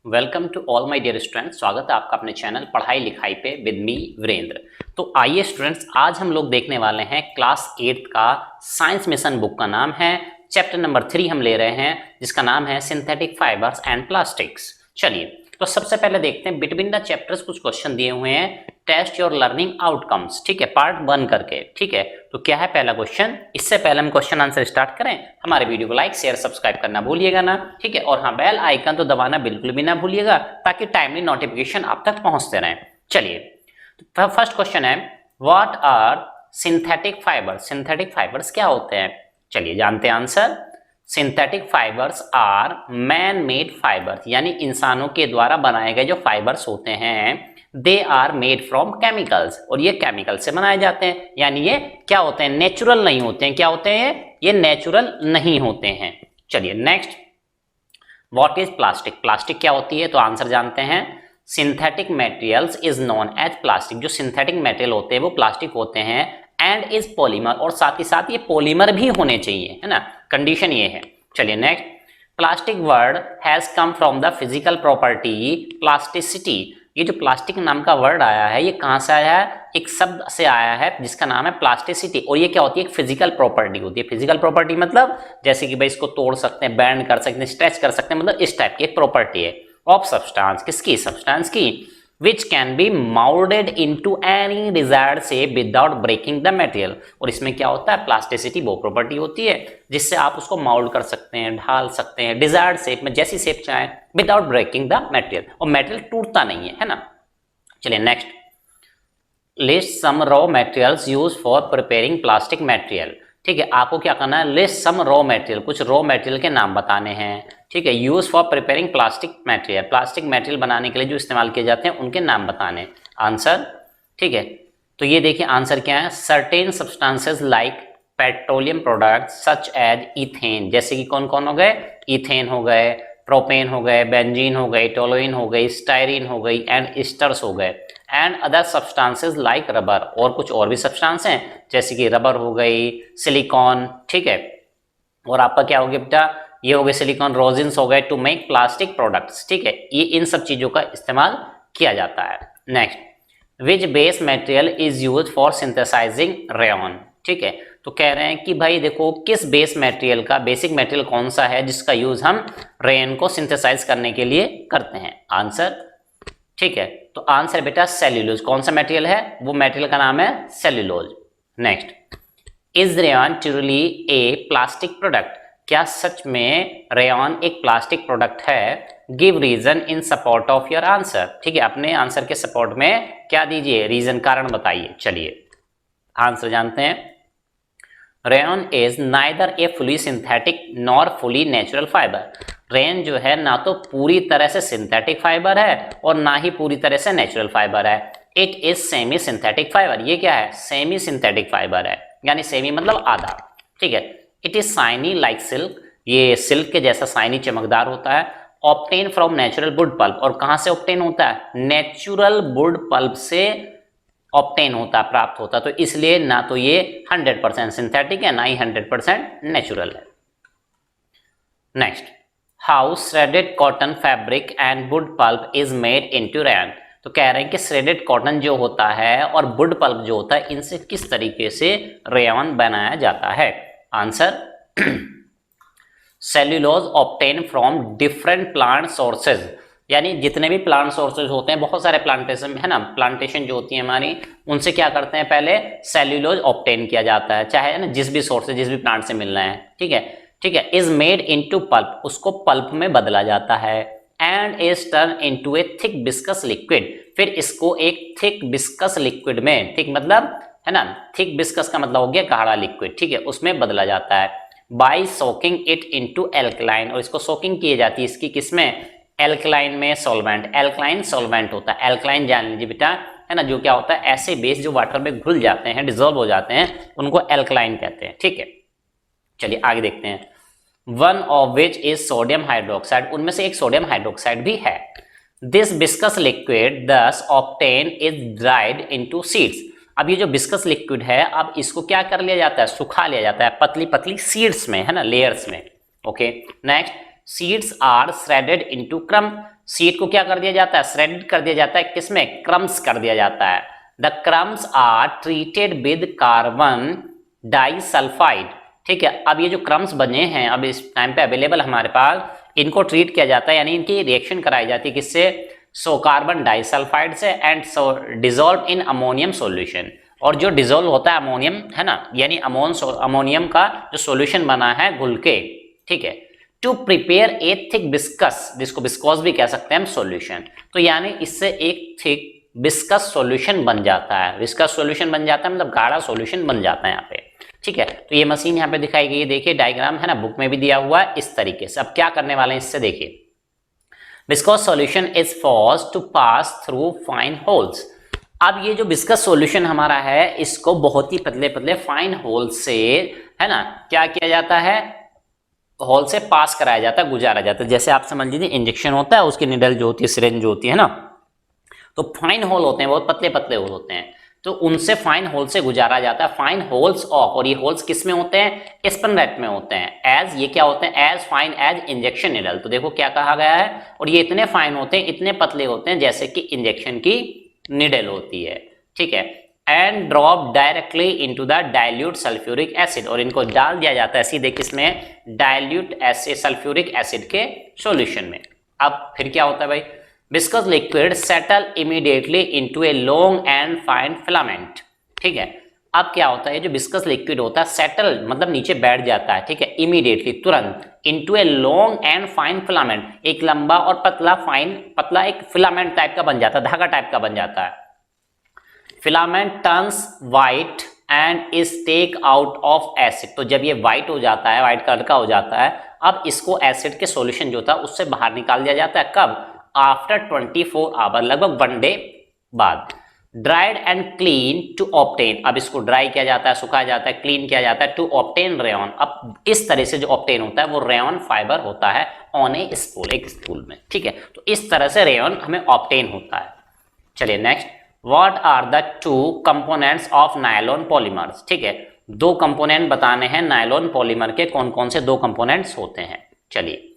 Welcome to all my dear students. स्वागत है आपका अपने चैनल पढ़ाई लिखाई पे विद मी वीरेंद्र। तो आइए स्टूडेंट्स, आज हम लोग देखने वाले हैं क्लास 8 का साइंस मिशन। बुक का नाम है चैप्टर नंबर 3 हम ले रहे हैं, जिसका नाम है सिंथेटिक फाइबर्स एंड प्लास्टिक्स। चलिए, तो सबसे पहले देखते हैं बिटवीन द चैप्टर्स कुछ क्वेश्चन दिए हुए हैं, टेस्ट योर लर्निंग आउटकम्स। ठीक है, पार्ट 1 करके। ठीक है, तो क्या है पहला क्वेश्चन। इससे पहले हम क्वेश्चन आंसर स्टार्ट करें, हमारे वीडियो को लाइक शेयर सब्सक्राइब करना भूलिएगा ना। ठीक है, और हाँ, बेल आइकन तो दबाना बिल्कुल भी ना भूलिएगा, ताकि टाइमली नोटिफिकेशन आप तक पहुंचते रहें। चलिए, तो फर्स्ट क्वेश्चन है, what are synthetic fibres. Synthetic fibres क्या होते हैं, चलिए जानते हैं answer. Synthetic fibres are man made fibres, यानी इंसानों के द्वारा बनाए गए जो फाइबर्स होते हैं, they are made from chemicals, और ये केमिकल से बनाए जाते हैं। यानी ये क्या होते हैं, नेचुरल नहीं होते हैं। क्या होते हैं ये नेचुरल नहीं होते हैं। चलिए next, what is plastic. Plastic क्या होती है, तो आंसर जानते हैं। Synthetic materials is known as plastic. जो सिंथेटिक मटेरियल होते हैं वो प्लास्टिक होते हैं। एंड इज पॉलीमर, और साथ ही साथ ये पॉलीमर भी होने चाहिए, है ना, कंडीशन ये है। चलिए next, plastic word has come from the physical property plasticity. ये जो प्लास्टिक नाम का वर्ड आया है, ये कहाँ से आया है, एक शब्द से आया है जिसका नाम है प्लास्टिसिटी। और ये क्या होती है, एक फिजिकल प्रॉपर्टी होती है। फिजिकल प्रॉपर्टी मतलब जैसे कि भाई इसको तोड़ सकते हैं, बैंड कर सकते हैं, स्ट्रेच कर सकते हैं, मतलब इस टाइप की एक प्रॉपर्टी है ऑफ सब्सटेंस। किसकी, सब्सटेंस की। which can be molded into any desired shape without breaking the material। और इसमें क्या होता है, प्लास्टिसिटी वो प्रॉपर्टी होती है जिससे आप उसको माउल्ड कर सकते हैं, ढाल सकते हैं डिजायर्ड शेप में, जैसी शेप चाहें, विदाउट ब्रेकिंग द मटेरियल, और मटेरियल टूटता नहीं है ना। चलिए next, list some raw materials use for preparing plastic material. ठीक है, आपको क्या करना है, लिस्ट सम रॉ मटेरियल, कुछ रॉ मटेरियल के नाम बताने हैं। ठीक है, use for preparing plastic material, plastic material बनाने के लिए जो इस्तेमाल किए जाते हैं उनके नाम बताने। आंसर, ठीक है, तो ये देखिए आंसर क्या है, certain substances like petroleum products such as ethane. जैसे कि कौन कौन हो गए, इथेन हो गए, प्रोपेन हो गए, बेंजीन हो गई, टोलुइन हो गई, स्टायरीन हो गई, एंड ईस्टर्स हो गए। And other substances like rubber, और कुछ और भी सब्सटेंस हैं जैसे कि रबर हो गई, सिलिकॉन। ठीक है, और आपका क्या हो गया बेटा, ये हो गए सिलिकॉन, रोजिन्स हो गए, टू मेक प्लास्टिक प्रोडक्ट्स। ठीक है, ये इन सब चीजों का इस्तेमाल किया जाता है। Next, which base material is use for synthesising rayon. ठीक है, तो कह रहे हैं कि भाई देखो, किस बेस मटेरियल का, बेसिक मटेरियल कौन सा है जिसका यूज हम रेयन को सिंथेसाइज करने के लिए करते हैं। आंसर, ठीक है, तो आंसर बेटा सेल्यूलोज। कौन सा मटेरियल है, वो मटेरियल का नाम है cellulose. Next, is rayon truly a plastic product. क्या सच में रेयन एक प्लास्टिक प्रोडक्ट है। Give reason in support of your answer. ठीक है, अपने आंसर के सपोर्ट में क्या दीजिए, रीजन, कारण बताइए। चलिए आंसर जानते हैं। Rayon is neither A fully synthetic nor fully natural fibre. Rayon जो है ना तो पूरी तरह से सिंथेटिक फाइबर है और ना ही पूरी तरह से नेचुरल फाइबर है। It is semi synthetic fibre. ये क्या है, सेमी सिंथेटिक फाइबर है, यानी सेमी मतलब आधा। ठीक है, it is shiny like silk. ये सिल्क के जैसा शाइनी चमकदार होता है। Obtain from natural wood pulp, और कहाँ से ऑब्टेन होता है, नेचुरल वुड पल्प से ऑब्टेन होता है, प्राप्त होता है। तो इसलिए ना तो ये 100% सिंथेटिक है, ना ही 100% नेचुरल है। Next, how shredded cotton fabric and wood pulp is made into rayon. तो कह रहे हैं कि श्रेडेड कॉटन जो होता है और वुड पल्प जो होता है, इनसे किस तरीके से रेयन बनाया जाता है। Answer, cellulose obtain from different plant sources. यानी जितने भी प्लांट सोर्सेज होते हैं, बहुत सारे प्लांटेशन है ना, प्लांटेशन जो होती है हमारी, उनसे क्या करते हैं, पहले सेल्यूलोज ऑब्टेन किया जाता है, चाहे ना जिस भी सोर्स से, जिस भी प्लांट से मिलना है। ठीक है, ठीक है, इज मेड इनटू पल्प, उसको पल्प में बदला जाता है। And is turn into A thick viscous liquid, फिर इसको एक थिक विस्कस लिक्विड में, थिक मतलब है ना, थिक विस्कस का मतलब हो गया गाढ़ा लिक्विड। ठीक है, उसमें बदला जाता है। By soaking it into alkaline, और इसको सोकिंग की जाती है इसकी किसमें, एल्कलाइन में, सॉल्वेंट। एल्कलाइन सॉल्वेंट होता है। एल्कलाइन जान लीजिए बेटा, है ना, जो क्या होता है, ऐसे बेस जो वाटर में घुल जाते हैं, डिजोल्व हो जाते हैं, उनको एल्कलाइन कहते हैं। ठीक है, चलिए आगे देखते हैं। One of which is sodium hydroxide, उनमें से एक सोडियम हाइड्रोक्साइड भी है। दिस विस्कस लिक्विड दस obtain is dried into seeds. अब ये जो विस्कस लिक्विड है, अब इसको क्या कर लिया जाता है, सुखा लिया जाता है पतली पतली सीड्स में, है ना, लेयर्स में। Okay, next, seeds are shredded into crumb. Seed को क्या कर दिया जाता है, श्रेड कर दिया जाता है, किसमें, क्रम्स कर दिया जाता है। The crumbs are treated with carbon disulphide, ठीक है। अब ये जो क्रम्स बने हैं अब इस टाइम पे अवेलेबल हमारे पास, इनको ट्रीट किया जाता है, यानी इनकी रिएक्शन कराई जाती है किससे, सो कार्बन डाइसल्फाइड से, and so dissolve in ammonium solution, और जो डिजोल्व होता है अमोनियम, है ना, यानी अमोनियम का जो सॉल्यूशन बना है घुल के, ठीक है, to prepare a thick viscous, जिसको विस्कोस भी कह सकते हैं हम, सॉल्यूशन। तो यानी इससे एक थिक विस्कस सॉल्यूशन बन जाता है, विस्कस सॉल्यूशन बन जाता है मतलब गाढ़ा सॉल्यूशन बन जाता है यहाँ पे, ठीक है। तो ये मशीन यहाँ पे दिखाई गई है, देखिए डायग्राम है ना, बुक में भी दिया हुआ है इस तरीके से। अब क्या करने वाले हैं इससे, देखिए, viscose solution is forced to pass through fine holes. अब ये जो विस्कस सॉल्यूशन हमारा है इसको बहुत ही पतले पतले फाइन होल से, है ना, क्या किया जाता है, होल से पास कराया जाता है, गुजारा जाता है। जैसे आप समझ लीजिए इंजेक्शन होता है, उसकी निडल जो होती है, सिरिंज जो होती है ना, तो फाइन होल होते हैं, बहुत पतले पतले होल होते हैं, तो उनसे फाइन होल से गुजारा जाता है, फाइन होल्स ऑफ, और ये होल्स किस में होते हैं, स्पिनरेट में होते हैं, एज ये क्या होते हैं, as fine as injection needle. तो देखो क्या कहा गया है, और ये इतने फाइन होते हैं, इतने पतले होते हैं जैसे कि इंजेक्शन की निडल होती है, ठीक है, and drop directly into the dilute sulphuric acid, और इनको डाल दिया जाता है सीधे किसमें, डाइल्यूट एसिड सल्फ्यूरिक एसिड के सॉल्यूशन में। अब फिर क्या होता है भाई, viscous liquid settle immediately into a long and fine filament, ठीक है। अब क्या होता है, जो विस्कस लिक्विड होता है सेटल मतलब नीचे बैठ जाता है, ठीक है, इमीडिएटली तुरंत, into a long and fine filament, एक लंबा और पतला फाइन, पतला एक फिलामेंट टाइप का बन जाता है, धागा टाइप का बन जाता है। Filament turns white and is take out of acid, तो जब ये व्हाइट हो जाता है, व्हाइट कलर का हो जाता है, अब इसको एसिड के सॉल्यूशन जो था उससे बाहर निकाल दिया जाता है, कब, आफ्टर 24 आवर, लगभग 1 डे बाद। Dried and clean to obtain, अब इसको ड्राई किया जाता है, सुखाया जाता है, क्लीन किया जाता है, टू ऑब्टेन रेयन। अब इस तरह से जो ऑब्टेन होता है वो रेयन फाइबर होता है ऑन ए स्पूल, एक स्पूल में, ठीक है। तो इस तरह से रेयन हमें ऑब्टेन होता है। चलिए next, what are the 2 components of nylon polymers, ठीक है, 2 कंपोनेंट बताने हैं नायलॉन पॉलीमर के, कौन कौन से 2 कंपोनेंट्स होते हैं। चलिए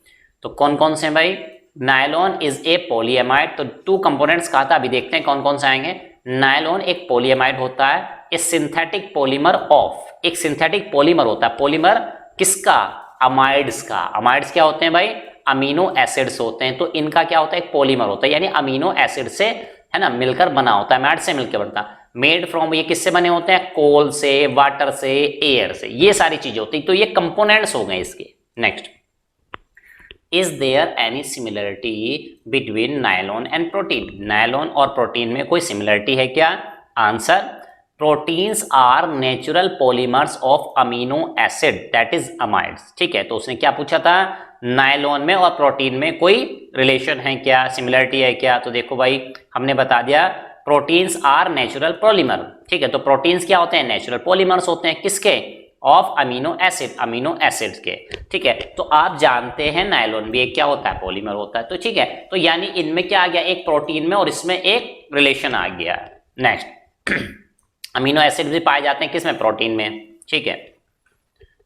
तो कौन कौन से भाई, नायलॉन इज ए पॉलीएमाइड, तो 2 कंपोनेंट्स कहा था, अभी देखते हैं कौन कौन से आएंगे। नायलॉन एक पॉलीएमाइड होता है, ए सिंथेटिक पॉलीमर ऑफ, एक सिंथेटिक पॉलीमर होता है, पॉलीमर किसका, अमाइड्स का। अमाइड्स क्या होते हैं भाई, अमीनो एसिड्स होते हैं, तो इनका क्या होता है, एक पॉलीमर होता है, यानी अमीनो एसिड से, है ना, मिलकर बना होता है, अमाइड से मिलकर बनता है। मेड फ्रॉम, ये किससे बने होते हैं, कोल से, वाटर से, एयर से, ये सारी चीजें होती है, तो ये कंपोनेंट्स हो गए इसके। Next, is there any similarity between nylon and protein, nylon और प्रोटीन में कोई सिमिलरिटी है क्या। Answer, proteins are natural polymers of amino acid that is amides, ठीक है। तो उसने क्या पूछा था, नायलॉन में और प्रोटीन में कोई रिलेशन है क्या, सिमिलरिटी है क्या। तो देखो भाई हमने बता दिया, प्रोटीन्स आर नेचुरल पॉलीमर, ठीक है। तो प्रोटीन्स क्या होते हैं, नेचुरल पॉलीमर्स होते हैं, किसके, of amino acid, amino acids के, ठीक है। तो आप जानते हैं नायलॉन भी एक क्या होता है, पॉलीमर होता है, तो ठीक है। तो यानी इनमें क्या आ गया, एक प्रोटीन में और इसमें एक रिलेशन आ गया। नेक्स्ट, अमीनो एसिड भी पाए जाते हैं किसमें, प्रोटीन में, ठीक है।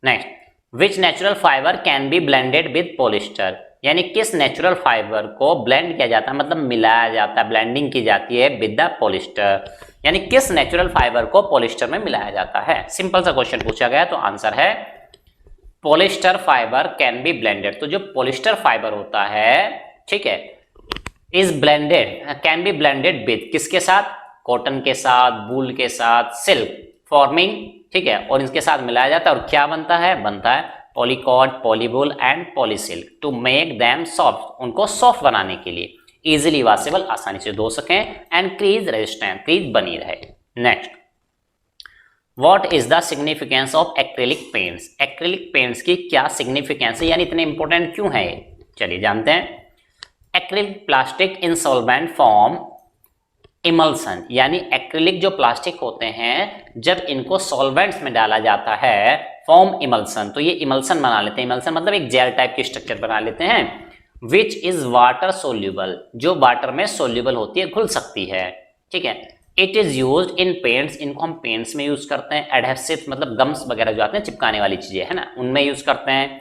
Next, which natural fibre can be blended with polyester, यानी किस नेचुरल फाइबर को ब्लेंड किया जाता है, मतलब मिलाया जाता है, ब्लेंडिंग की जाती है विद द पॉलिस्टर, यानी किस नेचुरल फाइबर को पॉलिस्टर में मिलाया जाता है। सिंपल सा क्वेश्चन पूछा गया, तो आंसर है polyester fibre can be blended. तो जो पॉलिस्टर फाइबर होता है, ठीक है, is blended, can be blended with, किसके साथ, कॉटन के साथ, वूल के साथ, सिल्क फॉर्मिंग, ठीक है, और इसके साथ मिलाया जाता है, और क्या बनता है, बनता है polycot, polywool and polysilk, to make them soft, उनको सॉफ्ट बनाने के लिए, इजिली वॉशेबल, आसानी से धो सकें, एंड क्रीज रेजिस्टेंट, क्रीज बनी रहे। Next, what is the significance of acrylic paints, acrylic paints की क्या सिग्निफिकेंस है, यानी इतने इंपॉर्टेंट क्यों है, चलिए जानते हैं। Acrylic plastic in solvent form emulsion, यानी एक्रेलिक जो प्लास्टिक होते हैं जब इनको सॉल्वेंट्स में डाला जाता है, फॉर्म इमल्सन, तो ये इमल्सन बना लेते हैं, इमल्सन मतलब एक जेल टाइप की स्ट्रक्चर बना लेते हैं, विच इज वाटर सोल्यूबल, जो वाटर में सोल्यूबल होती है, घुल सकती है, ठीक है। It is used in paints, इनको हम पेंट्स में यूज करते हैं, एडहेसिव मतलब गम्स वगैरह जो आते हैं चिपकाने वाली चीजें, है ना, उनमें यूज करते हैं।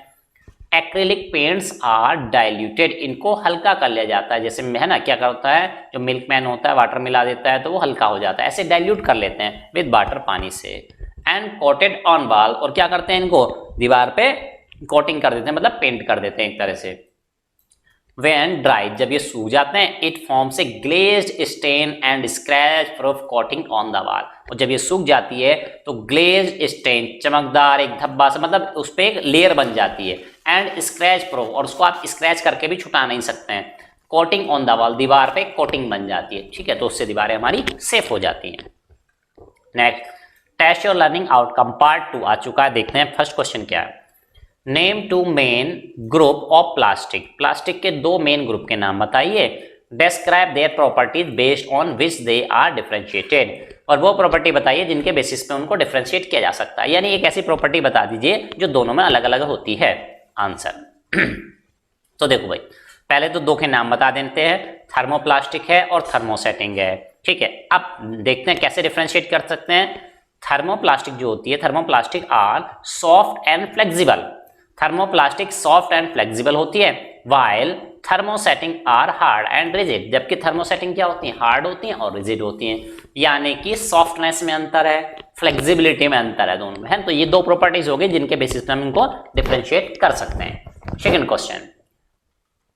एक्रिलिक पेंट्स आर डाइल्यूटेड, इनको हल्का कर लिया जाता है, जैसे है ना क्या करता है जो मिल्कमैन होता है वाटर मिला देता है तो वो हल्का हो जाता है, ऐसे डाइल्यूट कर लेते हैं विद वाटर, पानी से। एंड कोटेड ऑन वॉल, और क्या करते हैं इनको दीवार पे कोटिंग कर देते हैं, मतलब पेंट कर देते हैं एक तरह से। When dried, जब ये सूख जाते हैं, it forms a glazed stain and scratch proof coating on the wall, और जब ये सूख जाती है तो ग्लेज्ड स्टेन, चमकदार एक धब्बा से, मतलब उस पर एक लेयर बन जाती है, एंड स्क्रैच प्रूफ, और उसको आप स्क्रैच करके भी छुटा नहीं सकते हैं, कोटिंग ऑन द वॉल, दीवार पे कोटिंग बन जाती है, ठीक है, तो उससे दीवारें हमारी सेफ हो जाती हैं। Next, test your learning outcome part 2 आ चुका है, देखते हैं फर्स्ट क्वेश्चन क्या है। Name two main group of plastic, plastic के दो मेन ग्रुप के नाम बताइए। Describe their properties based on which they are differentiated, और वो प्रॉपर्टी बताइए जिनके बेसिस पे उनको डिफरेंशिएट किया जा सकता है, यानी एक ऐसी प्रॉपर्टी बता दीजिए जो दोनों में अलग अलग होती है। आंसर तो देखो भाई, पहले तो दो के नाम बता देते हैं, थर्मोप्लास्टिक है और थर्मोसेटिंग है, ठीक है। अब देखते हैं कैसे डिफरेंशिएट कर सकते हैं। थर्मोप्लास्टिक जो होती है, thermoplastic are soft and flexible, thermoplastic soft and flexible होती है, while thermosetting are hard and rigid, जबकि थर्मोसेटिंग क्या होती है, हार्ड होती हैं और रिजिड होती हैं, यानी कि सॉफ्टनेस में अंतर है, फ्लेक्सिबिलिटी में अंतर है दोनों में, है। तो ये दो प्रॉपर्टीज हो गई जिनके बेसिस पे हम इनको डिफरेंशिएट कर सकते हैं। Second question,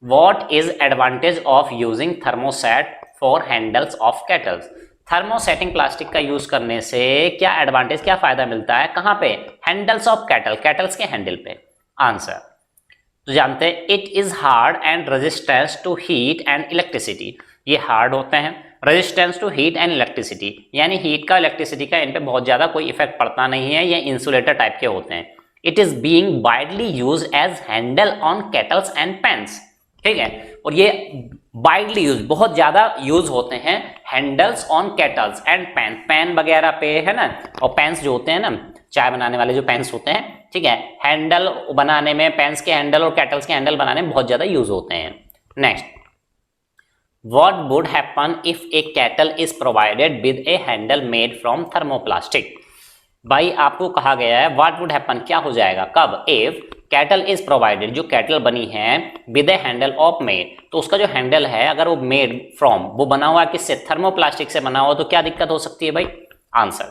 what is advantage of using thermoset for handles of kettles, thermosetting plastic का यूज करने से क्या एडवांटेज, क्या फायदा मिलता है, कहां पे, हैंडल्स ऑफ केटल, केटल्स के हैंडल पे। आंसर तो जानते हैं, it is hard and resistance to heat and electricity, ये हार्ड होते हैं, resistance to heat and electricity, यानी हीट का इलेक्ट्रिसिटी का इन पे बहुत ज्यादा कोई इफेक्ट पड़ता नहीं है, ये इंसुलेटर टाइप के होते हैं। It is being widely use as handle on kettles and pans, ठीक है, और ये वाइडली यूज, बहुत ज्यादा यूज होते हैं handles on kettles and pan, pan वगैरह पे, है ना, और पैंस जो होते हैं ना, चाय बनाने वाले जो पैंस होते हैं, ठीक है, हैंडल बनाने में, पैंस के हैंडल और केटल्स के हैंडल बनाने में बहुत ज्यादा यूज होते हैं। Next, what would happen if A kettle is provided with a handle made from thermoplastic, भाई आपको कहा गया है व्हाट वुड हैपन, क्या हो जाएगा, कब, इफ कैटल इज प्रोवाइडेड, जो कैटल बनी है with a handle of made, तो उसका जो हैंडल है अगर वो मेड फ्रॉम, वो बना हुआ किससे, थर्मोप्लास्टिक से बना हुआ, तो क्या दिक्कत हो सकती है भाई। Answer,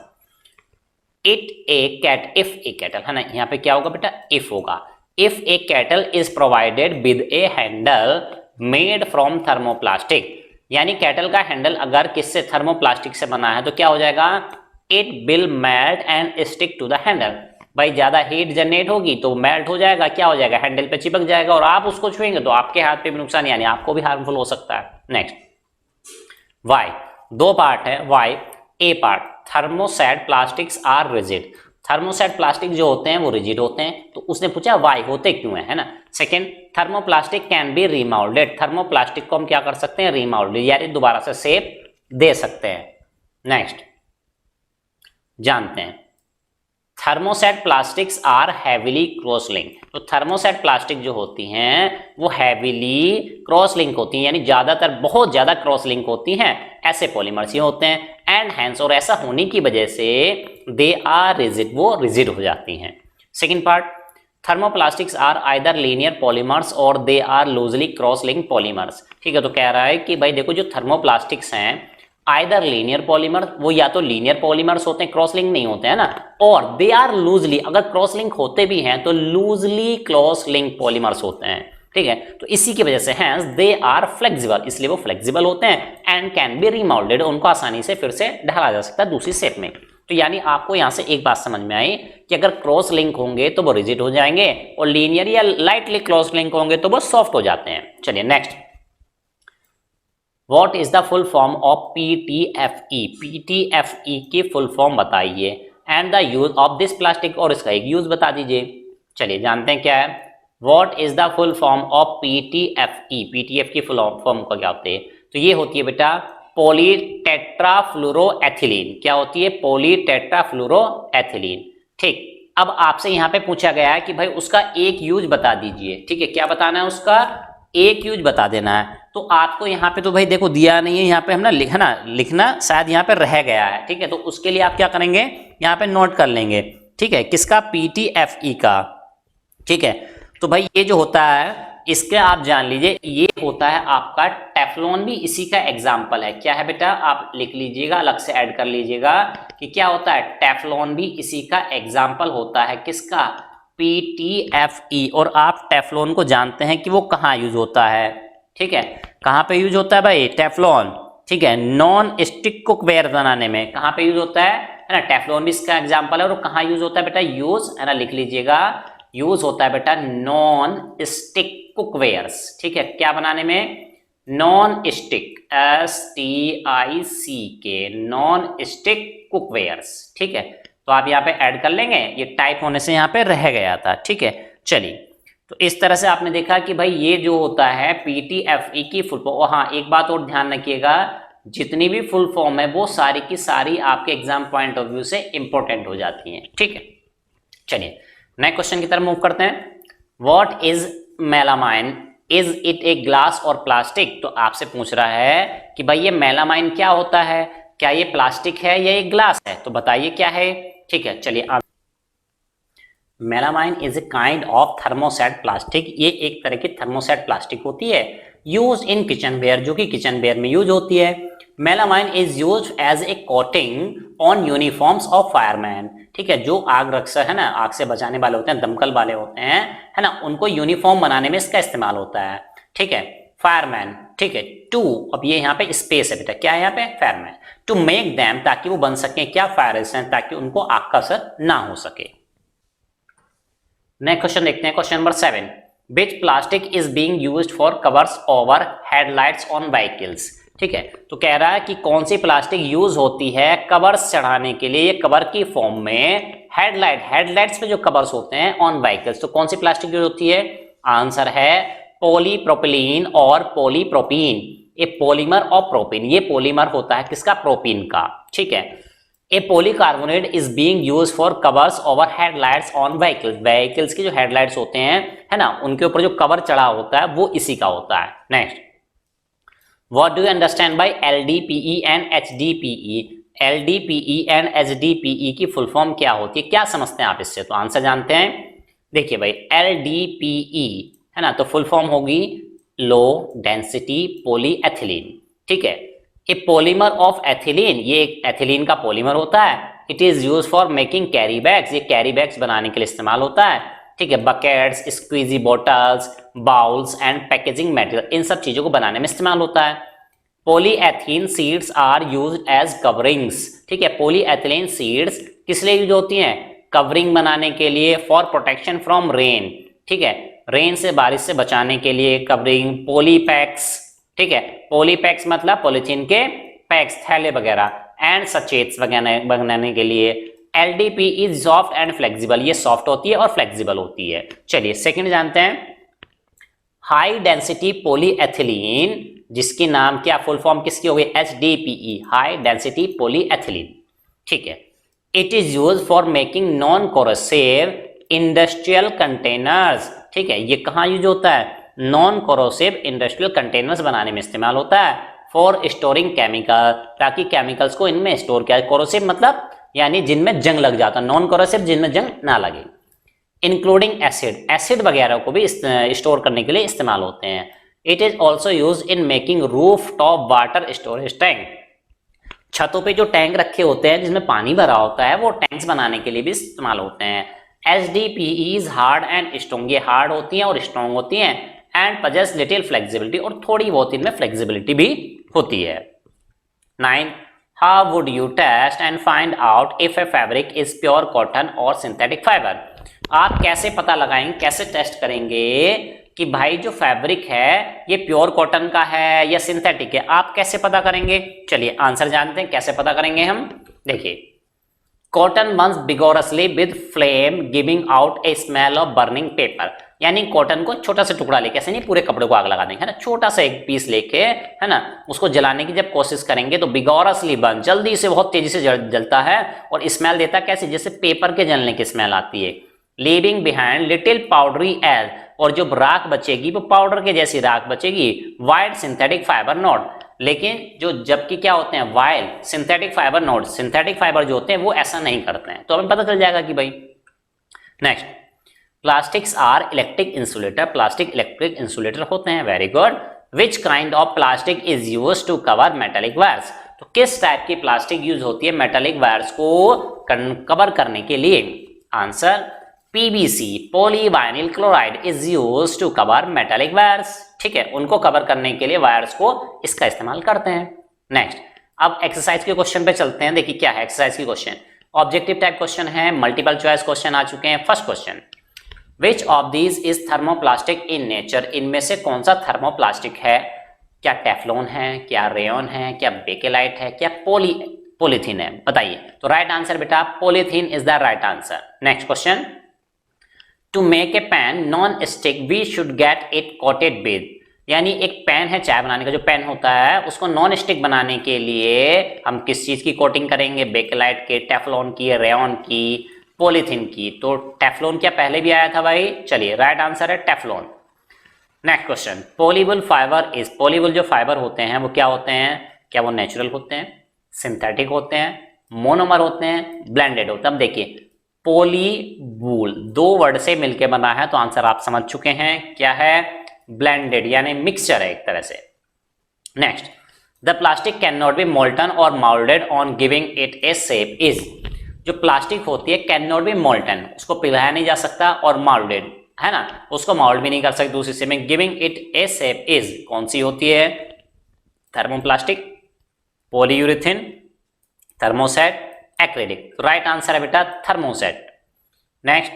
it a cat, if a kettle, है ना, यहाँ पे क्या होगा बेटा, इफ होगा, if a kettle is provided with a handle made from thermoplastic, यानी कैटल का हैंडल अगर किससे, थर्मोप्लास्टिक से बना है, तो क्या हो जाएगा, it will melt and stick to the handle, भाई ज्यादा हीट जनरेट होगी तो मेल्ट हो जाएगा, क्या हो जाएगा, हैंडल पे चिपक जाएगा, और आप उसको छुएंगे तो आपके हाथ पे भी नुकसान, यानी आपको भी हार्मफुल हो सकता है। नेक्स्ट, वाई, दो पार्ट है, why, A part, thermoset plastics are rigid, thermoset plastic जो होते हैं वो रिजिड होते हैं, तो उसने पूछा वाई, होते क्यों है ना। Second, thermoplastic can be remoulded, thermoplastic को हम क्या कर सकते हैं, रीमाउल्डेड, यानी दोबारा से शेप दे सकते हैं। नेक्स्ट, जानते हैं, thermoset plastics are heavily cross link, तो थर्मोसेट प्लास्टिक जो होती हैं वो हैवीली क्रॉस लिंक होती हैं, यानी ज्यादातर बहुत ज्यादा क्रॉस लिंक होती हैं, ऐसे पॉलीमर्स ही होते हैं, एंड हैंस, और ऐसा होने की वजह से दे आर रिजिड, वो रिजिड हो जाती हैं। Second part, thermoplastics are either linear polymers और they are loosely cross link polymers, ठीक है, तो कह रहा है कि भाई देखो जो थर्मोप्लास्टिक्स हैं आइदर लीनियर पॉलीमर, वो या तो लीनियर पॉलीमर्स होते हैं, क्रॉस लिंक नहीं होते हैं ना, और दे आर लूजली, अगर क्रॉस लिंक होते भी हैं तो लूजली क्रॉस लिंक पॉलीमर्स होते हैं, ठीक है, तो इसी की वजह से हैंस दे आर फ्लेक्सिबल, इसलिए वो फ्लेक्सिबल होते हैं, एंड कैन बी रीमाउल्डेड, उनको आसानी से फिर से ढाला जा सकता है दूसरी शेप में। तो यानी आपको यहां से एक बात समझ में आई कि अगर क्रॉस लिंक होंगे तो वो रिजिड हो जाएंगे, और लीनियर या लाइटली क्रॉस लिंक होंगे तो वो सॉफ्ट हो जाते हैं। चलिए next, What is the full form of PTFE? PTFE की फुल फॉर्म बताइए, and the use of this plastic, और इसका एक यूज बता दीजिए। चलिए जानते हैं क्या है, What is the full form of PTFE? PTFE की फुल फॉर्म का क्या होती है, तो ये होती है बेटा पॉलीटेट्राफ्लोरोएथिलीन, क्या होती है, पॉलीटेट्राफ्लोरोएथिलीन, ठीक। अब आपसे यहाँ पे पूछा गया है कि भाई उसका एक यूज बता दीजिए, ठीक है, क्या बताना है, उसका एक यूज बता देना है। तो आपको यहाँ पे तो भाई देखो दिया नहीं है, यहाँ पे हम ना लिखना शायद यहाँ पे रह गया है, ठीक है, तो उसके लिए आप क्या करेंगे, यहाँ पे नोट कर लेंगे, ठीक है, किसका, PTFE का, ठीक है। तो भाई ये जो होता है इसके आप जान लीजिए, ये होता है आपका टेफ्लॉन, भी इसी का एग्जाम्पल है। क्या है बेटा, आप लिख लीजिएगा, अलग से ऐड कर लीजिएगा कि क्या होता है, टेफ्लॉन भी इसी का एग्जाम्पल होता है। किसका, PTFE। और आप टेफ्लॉन को जानते हैं कि वो कहाँ यूज होता है, ठीक है, कहाँ पे यूज होता है भाई टेफ्लॉन, ठीक है, नॉन स्टिक कुकवेयर बनाने में कहाँ पे यूज होता है ना, टेफ्लॉन भी इसका एग्जाम्पल है। और कहाँ यूज होता है बेटा, यूज है ना, लिख लीजिएगा, यूज होता है बेटा नॉन स्टिक कुकवेयर्स, ठीक है, क्या बनाने में, non stick, STICK, non stick cookwares, ठीक है। तो आप यहाँ पे ऐड कर लेंगे, ये टाइप होने से यहाँ पे रह गया था, ठीक है। चलिए, तो इस तरह से आपने देखा कि भाई ये जो होता है PTFE की फुल फॉर्म। हाँ, एक बात और ध्यान रखिएगा, जितनी भी फुल फॉर्म है वो सारी की सारी आपके एग्जाम पॉइंट ऑफ व्यू से इंपॉर्टेंट हो जाती हैं, ठीक है। चलिए नेक्स्ट क्वेश्चन की तरफ मूव करते हैं। What is melamine, is it a glass और प्लास्टिक। तो आपसे पूछ रहा है कि भाई ये मेलामाइन क्या होता है, क्या ये प्लास्टिक है या ये ग्लास है, तो बताइए क्या है, ठीक है। चलिए, melamine is a kind of thermoset plastic, ये एक तरह की थर्मोसेट प्लास्टिक होती है, यूज इन किचन वेयर, जो कि किचन वेयर में यूज होती है। Melamine is use as a coating on uniforms of fireman, ठीक है, जो आग रक्षक है ना, आग से बचाने वाले होते हैं, दमकल वाले होते हैं, है ना, उनको यूनिफॉर्म बनाने में इसका इस्तेमाल होता है, ठीक है, फायरमैन, ठीक है। टू, अब ये यहाँ पे स्पेस है बेटा, क्या है यहाँ पे, फायरमैन, टू मेक दैम, ताकि वो बन सके क्या, फायरर्स, ताकि उनको आग का असर ना हो सके। नेक्स्ट क्वेश्चन देखते हैं, question number 7, which plastic is being used for covers over headlights on vehicles, ठीक है। तो कह रहा है कि कौन सी प्लास्टिक यूज होती है कवर्स चढ़ाने के लिए, कवर की फॉर्म में, हेडलाइट्स पे जो कवर्स होते हैं ऑन व्हीकल्स, तो कौन सी प्लास्टिक यूज होती है, आंसर है पॉलीप्रोपिलीन और पॉलीप्रोपीन। ये पॉलीमर और प्रोपीन, ये पॉलीमर होता है किसका, प्रोपीन का, ठीक है। A polycarbonate is being used for covers over headlights on vehicles, vehicles की जो हेडलाइट्स होते हैं, है ना, उनके ऊपर जो कवर चढ़ा होता है वो इसी का होता है। Next, what do you understand by LDPE and HDPE, LDPE and HDPE की फुल फॉर्म क्या होती है, क्या समझते हैं आप इससे, तो आंसर जानते हैं। देखिए भाई, LDPE है ना, तो फुल फॉर्म होगी लो डेंसिटी पॉलीएथिलीन, ठीक है। ए पॉलीमर ऑफ एथिलीन, ये एक एथिलीन का पॉलीमर होता है। It is use for making carry bags, ये कैरी बैग्स बनाने के लिए इस्तेमाल होता है, ठीक है। Buckets, squeegee bottles, bowls and packaging material, इन सब चीजों को बनाने में इस्तेमाल होता है। Polythene sheets are used as coverings, ठीक है। पॉलीएथिलीन सीड्स किस लिए यूज होती हैं, कवरिंग बनाने के लिए, फॉर प्रोटेक्शन फ्रॉम रेन, ठीक है, रेन से, बारिश से बचाने के लिए कवरिंग। पॉलीपैक्स, ठीक है, पॉलीपैक्स मतलब पॉलीथीन के पैक्स, थैले वगैरह, एंड सचेट्स वगैरह बनाने के लिए। LDP is soft and flexible, ये सॉफ्ट होती है और फ्लेक्सिबल होती है। चलिए सेकंड जानते हैं, हाई डेंसिटी पॉलीएथिलीन, जिसकी नाम क्या फुल फॉर्म किसकी हो गई, HDPE, हाई डेंसिटी पॉलीएथिलीन, ठीक है। It is use for making non corrosive industrial containers, ठीक है, ये कहाँ यूज होता है, नॉन कोरोसिव इंडस्ट्रियल कंटेनर्स बनाने में इस्तेमाल होता है। फॉर स्टोरिंग केमिकल, ताकि केमिकल्स को इनमें स्टोर किया, कोरोसिव मतलब यानी जिनमें जंग लग जाता, नॉन कोरोसिव जिनमें जंग ना लगे। इंक्लूडिंग एसिड, एसिड वगैरह को भी स्टोर करने के लिए इस्तेमाल होते हैं। It is also use in making roof top water storage tank, छतों पे जो टैंक रखे होते हैं जिसमें पानी भरा होता है, वो टैंक्स बनाने के लिए भी इस्तेमाल होते हैं। HDPE हार्ड एंड स्ट्रॉन्ग, ये हार्ड होती हैं और स्ट्रॉन्ग होती हैं, एंड पजेस लिटिल फ्लेक्सिबिलिटी, और थोड़ी बहुत इनमें फ्लेक्सिबिलिटी भी होती है। 9, how would you test and find out if a fabric is pure cotton और सिंथेटिक फाइबर, आप कैसे पता लगाएंगे, कैसे टेस्ट करेंगे कि भाई जो फैब्रिक है ये प्योर कॉटन का है या सिंथेटिक है, आप कैसे पता करेंगे, चलिए आंसर जानते हैं, कैसे पता करेंगे हम। देखिए, cotton burns vigorously with flame giving out a smell of burning paper, यानी कॉटन को छोटा सा टुकड़ा लेके, ऐसे नहीं पूरे कपड़े को आग लगा देंगे, है ना, छोटा सा एक पीस लेके, है ना, उसको जलाने की जब कोशिश करेंगे तो बिगोरसली बर्न, जल्दी से, बहुत तेजी से जलता है, और स्मेल देता कैसे, जैसे पेपर के जलने की स्मेल आती है। Leaving behind little powdery ash, और जो राख बचेगी वो पाउडर के जैसी राख बचेगी। वाइट सिंथेटिक फाइबर नोट, लेकिन जो जबकि क्या होते हैं, while synthetic fibre note, synthetic fibre जो होते हैं वो ऐसा नहीं करते हैं, तो हमें पता चल जाएगा कि भाई। Next, plastics are electric insulator, plastic electric insulator होते हैं। Very good. Which kind of plastic is used to cover metallic wires, तो किस टाइप की प्लास्टिक यूज होती है मेटालिक वायर्स को कवर करने के लिए? Answer PVC, polyvinyl chloride is used to cover metallic wires. ठीक है, उनको कवर करने के लिए वायर्स को इसका इस्तेमाल करते हैं। नेक्स्ट, अब एक्सरसाइज के क्वेश्चन पे चलते हैं। देखिए क्या है एक्सरसाइज की क्वेश्चन, ऑब्जेक्टिव टाइप क्वेश्चन है, मल्टीपल चॉइस क्वेश्चन आ चुके हैं। First question, which of these is thermoplastic in nature, इनमें से कौन सा थर्मोप्लास्टिक है? क्या टेफ्लॉन है, क्या रेयन है, क्या बेकेलाइट है, क्या पॉलीथीन है? बताइए। तो राइट आंसर बेटा polythene is the right answer. Next question, to make a pan non stick we should get it coated with, यानी एक पैन है चाय बनाने का जो पैन होता है उसको नॉन स्टिक बनाने के लिए हम किस चीज की कोटिंग करेंगे? बेकेलाइट के, टेफ्लॉन की, रेयन की, पॉलीथीन की। तो टेफ्लॉन क्या पहले भी आया था भाई? चलिए राइट आंसर है Teflon. Next question, pliable fibre is, pliable जो फाइबर होते हैं वो क्या होते हैं? क्या वो नेचुरल होते हैं, सिंथेटिक होते हैं, मोनोमर होते हैं, ब्लेंडेड होते हैं? अब देखिए पॉलीबूल दो वर्ड से मिलकर बना है, तो आंसर आप समझ चुके हैं क्या है? ब्लेंडेड, यानी मिक्सचर है एक तरह से। Next, the plastic can not be molten और moulded on giving it a shape is, जो प्लास्टिक होती है कैन नॉट बी मोल्टन, उसको पिघलाया नहीं जा सकता, और माउल्डेड है ना, उसको माउल्ड भी नहीं कर सकते दूसरी से में, giving it a shape is कौन सी होती है? Thermoplastic, polyurethane, thermoset, acrylic. Right answer है बेटा thermoset. Next,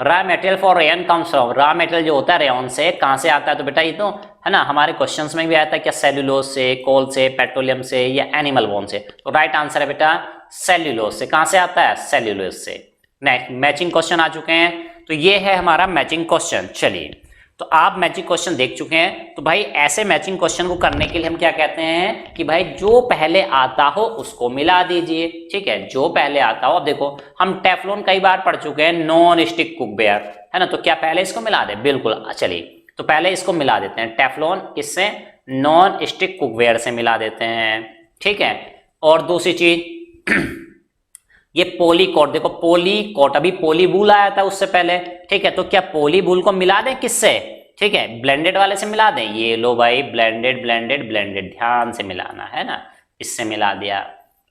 raw material for rayon comes from, raw material जो होता है रेयन से कहां से आता है? तो बेटा ये तो है ना हमारे क्वेश्चंस में भी आता है, क्या सेल्यूलोज से, कोल से, पेट्रोलियम से, या एनिमल बोन से? तो राइट आंसर है बेटा सेल्यूलोज से। कहां से आता है? सेल्यूलोज से। नेक्स्ट, मैचिंग क्वेश्चन आ चुके हैं, तो ये है हमारा मैचिंग क्वेश्चन। चलिए, तो आप मैचिंग क्वेश्चन देख चुके हैं, तो भाई ऐसे मैचिंग क्वेश्चन को करने के लिए हम क्या कहते हैं कि भाई जो पहले आता हो उसको मिला दीजिए। ठीक है, जो पहले आता हो। अब देखो हम टेफ्लॉन कई बार पढ़ चुके हैं, नॉन स्टिक कुकवेयर है ना, तो क्या पहले इसको मिला दे? बिल्कुल, चलिए तो पहले इसको मिला देते हैं, टेफ्लॉन किससे? नॉन स्टिक कुकवेयर से मिला देते हैं। ठीक है, और दूसरी चीज ये पॉलीकोट, देखो पॉलीकोट, अभी पॉलीबूल आया था उससे पहले। ठीक है, तो क्या पॉलीबूल को मिला दें किससे? ठीक है, ब्लेंडेड वाले से मिला दें। ये लो भाई, ब्लेंडेड ब्लेंडेड ब्लेंडेड, ध्यान से मिलाना है ना, इससे मिला दिया।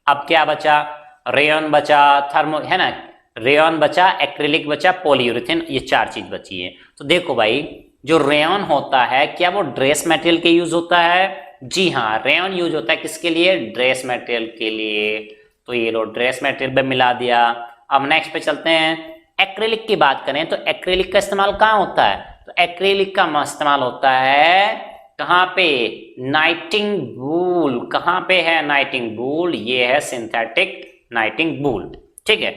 अब क्या बचा? रेयन बचा, थर्मो है ना, रेयन बचा, एक्रिलिक बचा, पॉलीयूरेथीन, ये चार चीज बची है। तो देखो भाई जो रेयन होता है क्या वो ड्रेस मटेरियल के यूज होता है? जी हाँ, रेयन यूज होता है किसके लिए? ड्रेस मटेरियल के लिए। तो ये लो ड्रेस मटेरियल पे मिला दिया। अब नेक्स्ट पे चलते हैं, एक्रिलिक की बात करें तो एक्रिलिक का इस्तेमाल कहाँ होता है? तो एक्रिलिक का इस्तेमाल होता है कहाँ पे? नाइटिंगेल। कहाँ पे है नाइटिंगेल? ये है सिंथेटिक नाइटिंगेल। ठीक है,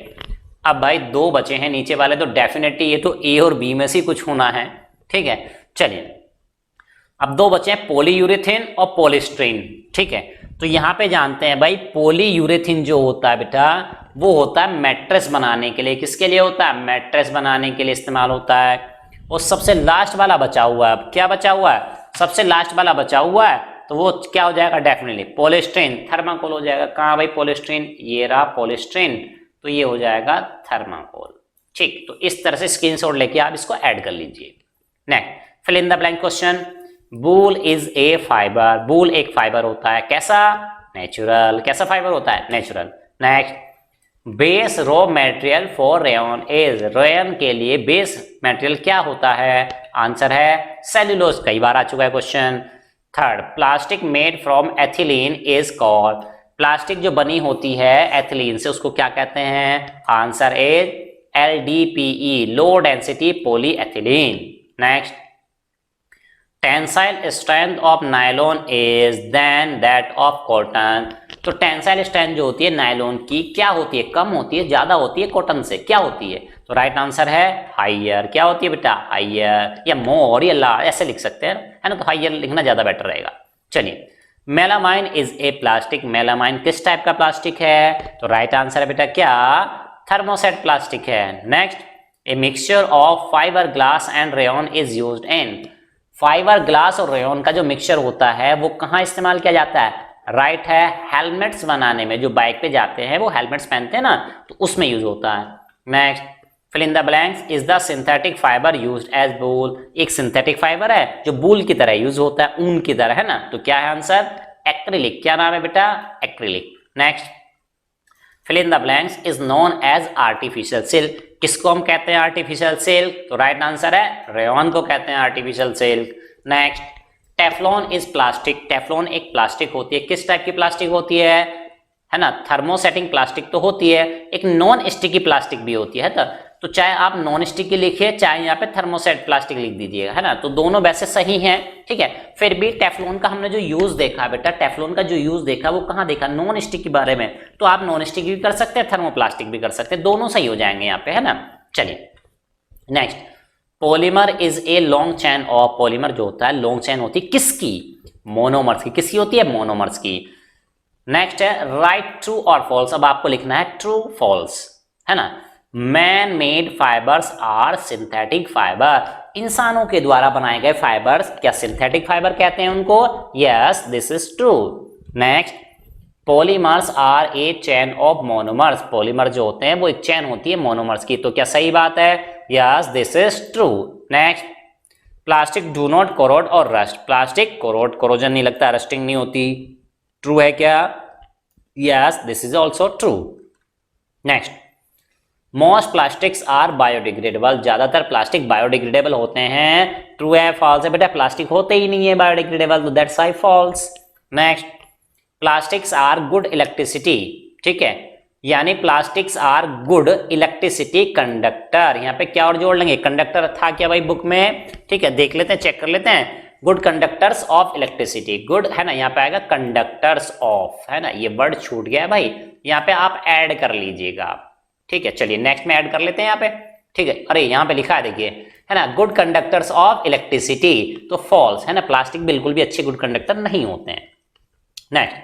अब भाई दो बचे हैं नीचे वाले, तो डेफिनेटली ये तो ए और बी में से कुछ होना है। ठीक है, चलिए अब दो बचे हैं, पॉलीयूरेथीन और पॉलीस्टीरीन। ठीक है, तो यहाँ पे जानते हैं भाई पॉलीयूरेथीन जो होता है बेटा वो होता है मैट्रेस बनाने के लिए। किसके लिए होता है? मैट्रेस बनाने के लिए इस्तेमाल होता है। और सबसे लास्ट वाला बचा हुआ है, अब क्या बचा हुआ है? सबसे लास्ट वाला बचा हुआ है, तो वो क्या हो जाएगा? डेफिनेटली पॉलीस्टीरीन, थर्माकोल हो जाएगा। कहाँ भाई पॉलीस्टीरीन? ये रहा पॉलीस्टीरीन, तो ये हो जाएगा थर्माकोल। ठीक, तो इस तरह से स्क्रीनशॉट लेके आप इसको ऐड कर लीजिए। Next, fill in the blank question. Wool is a fibre, wool एक फाइबर होता है, कैसा? नेचुरल। कैसा फाइबर होता है? Natural. Next, base raw material for rayon is, rayon के लिए बेस मटेरियल क्या होता है? आंसर है सेल्यूलोज, कई बार आ चुका है question. Third, plastic made from ethylene is called, plastic जो बनी होती है एथिलीन से उसको क्या कहते हैं? Answer is LDPE, low density polyethylene. Next, tensile strength of nylon is than that of cotton, तो टेंसाइल स्ट्रेंथ जो होती है नायलॉन की क्या होती है? कम होती है, ज्यादा होती है कॉटन से? क्या होती है? तो राइट आंसर है हाइयर। क्या होती है बेटा? हाइयर, या मोर, या ला, ऐसे लिख सकते हैं है ना, तो हाइयर लिखना ज्यादा बेटर रहेगा। चलिए, melamine is a plastic, melamine किस टाइप का प्लास्टिक है? तो राइट आंसर है बेटा क्या? थर्मोसेट प्लास्टिक है। Next, a mixture of fibre glass and rayon is used in, fibre glass और रेयन का जो मिक्सचर होता है वो कहाँ इस्तेमाल किया जाता है? राइट है, हेलमेट्स बनाने में, जो बाइक पे जाते हैं वो हेलमेट्स पहनते हैं ना, तो उसमें यूज होता है। Next, fill in the blanks is the synthetic fibre used as wool. एक सिंथेटिक फाइबर है जो वूल की तरह यूज होता है, ऊन की तरह, है ना। तो क्या है आंसर? एक्रिलिक। क्या नाम है बेटा? Acrylic. Next, fill in the blanks is known as artificial silk. किसको हम कहते हैं आर्टिफिशियल सिल्क? तो राइट आंसर है रेयॉन को कहते हैं artificial silk. Next, Teflon is plastic. Teflon एक प्लास्टिक होती है। किस टाइप की प्लास्टिक होती है ना? थर्मोसेटिंग प्लास्टिक तो होती है, एक नॉन स्टिकी प्लास्टिक भी होती है। तो चाहे आप नॉन स्टिकी लिखिए, चाहे यहाँ पे थर्मोसेट प्लास्टिक लिख दीजिएगा, है ना। तो दोनों वैसे सही हैं, ठीक है। फिर भी टेफ्लॉन का हमने जो यूज देखा बेटा, टेफ्लॉन का जो यूज देखा वो कहाँ देखा? नॉन स्टिक के बारे में। तो आप नॉन स्टिक भी कर सकते हैं, थर्मोप्लास्टिक भी कर सकते हैं, दोनों सही हो जाएंगे यहाँ पे, है ना। चलिए next, polymer is a long chain of. Polymer जो होता है लॉन्ग चेन होती है किसकी? मोनोमर्स की। किसकी होती है? मोनोमर्स की। नेक्स्ट है राइट ट्रू और फॉल्स। अब आपको लिखना है ट्रू फॉल्स, है ना। Man made fibres are synthetic fibre. इंसानों के द्वारा बनाए गए फाइबर्स क्या सिंथेटिक फाइबर कहते हैं उनको? Yes, this is true. Next, polymers are a chain of monomers. Polymer जो होते हैं वो एक चेन होती है मोनोमर्स की। तो क्या सही बात है? Yes, this is true. Next, plastic do not corrode और रस्ट। प्लास्टिक कोरोजन नहीं लगता, रस्टिंग नहीं होती। ट्रू है क्या? Yes, this is also true. Next, most plastics are biodegradable. ज्यादातर प्लास्टिक बायोडिग्रेडेबल होते हैं। ट्रू है फॉल्स है बेटा? प्लास्टिक होते ही नहीं है बायोडिग्रेडेबल, तो that's why false. Next, plastics are good electricity. ठीक है, यानी plastics are good electricity conductor. यहाँ पे क्या और जोड़ लेंगे? कंडक्टर था क्या भाई बुक में? ठीक है, देख लेते हैं, चेक कर लेते हैं। Good conductors of electricity. Good है ना, यहाँ पे आएगा कंडक्टर्स ऑफ, है ना। ये वर्ड छूट गया है भाई, यहाँ पे आप ऐड कर लीजिएगा। ठीक है, चलिए नेक्स्ट में ऐड कर लेते हैं यहाँ पे। ठीक है, अरे यहाँ पे लिखा है देखिए, है ना, गुड कंडक्टर्स ऑफ इलेक्ट्रिसिटी। तो फॉल्स है ना, प्लास्टिक बिल्कुल भी अच्छे गुड कंडक्टर नहीं होते हैं। Next,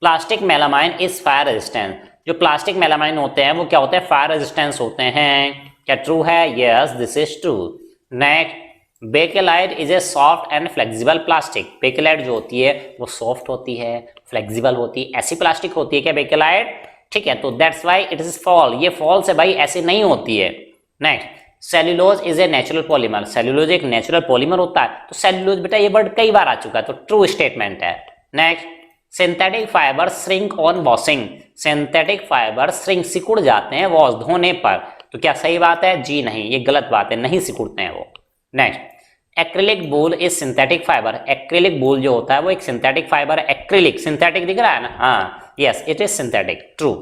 plastic melamine is fire resistance. जो प्लास्टिक मेलामाइन होते हैं वो क्या होते हैं? फायर रेजिस्टेंस होते हैं। क्या ट्रू है? Yes, this is true. Next, bakelite is a soft and flexible plastic. Bakelite जो होती है वो सॉफ्ट होती है, फ्लेक्सिबल होती है। ऐसी प्लास्टिक होती है क्या बेकेलाइट? ठीक है, तो that's why it is fall. ये फॉल्स है भाई, ऐसी नहीं होती है। Next, cellulose is a natural polymer. Cellulose एक नेचुरल पॉलीमर होता है। तो सेल्यूलोज बेटा ये वर्ड कई बार आ चुका है, तो ट्रू स्टेटमेंट है। Next, synthetic fibre shrink on washing. Synthetic fibre shrink सिकुड़ जाते हैं वॉश धोने पर। तो क्या सही बात है? जी नहीं, ये गलत बात है, नहीं सिकुड़ते हैं वो। Next, acrylic wool is synthetic fibre. Acrylic wool जो होता है वो एक सिंथेटिक फाइबर है। एक्रिलिक सिंथेटिक दिख रहा है ना? हाँ, yes, it is synthetic. True.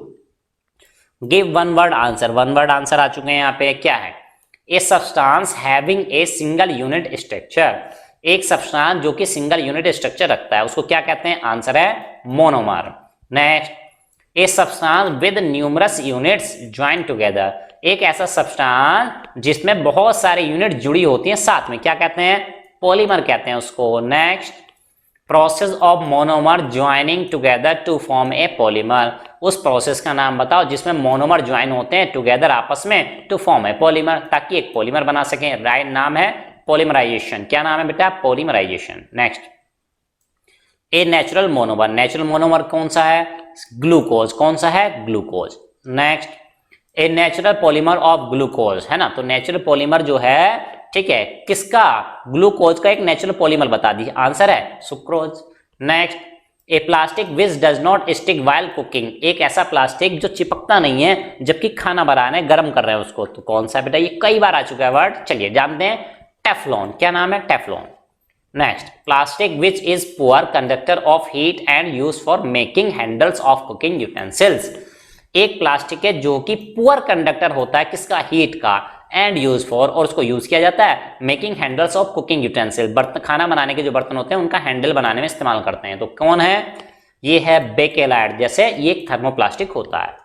Give one word answer. One word answer आ चुके हैं यहाँ पे। क्या है? A substance having a single unit structure. एक सब्सटेंस जो कि सिंगल यूनिट स्ट्रक्चर रखता है उसको क्या कहते हैं? आंसर है monomer. Next, a substance with numerous units join together. एक ऐसा सब्सटेंस जिसमें बहुत सारे यूनिट जुड़ी होती हैं साथ में, क्या कहते हैं? पॉलीमर कहते हैं उसको। Next, process of monomer joining together to form a polymer. उस प्रोसेस का नाम बताओ जिसमें मोनोमर ज्वाइन होते हैं टुगेदर आपस में टू फॉर्म ए पॉलीमर, ताकि एक पॉलीमर बना सकें। राइट नाम है पॉलीमराइजेशन। क्या नाम है बेटा? Polymerization. Next, a natural monomer. Natural monomer कौन सा है? ग्लूकोज। कौन सा है? Glucose. Next, a natural polymer of glucose, है ना। तो नेचुरल पॉलीमर जो है, ठीक है, किसका? ग्लूकोज का एक नेचुरल पॉलीमर बता दी। आंसर है sucrose. Next, A plastic which does not stick while cooking. एक ऐसा प्लास्टिक जो चिपकता नहीं है जबकि खाना बनाने गर्म कर रहे हैं उसको। तो कौन सा बेटा? ये कई बार आ चुका है वर्ड। चलिए जानते हैं, टेफ्लॉन। क्या नाम है? Teflon. Next, plastic which is poor conductor of heat and use for making handles of cooking utensils. एक प्लास्टिक है जो कि पुअर कंडक्टर होता है, किसका? हीट का, एंड यूज फॉर, और उसको यूज किया जाता है making handles of cooking utensil. बर्तन, खाना बनाने के जो बर्तन होते हैं उनका हैंडल बनाने में इस्तेमाल करते हैं। तो कौन है? ये है बेकेलाइट। जैसे ये एक थर्मोप्लास्टिक होता है।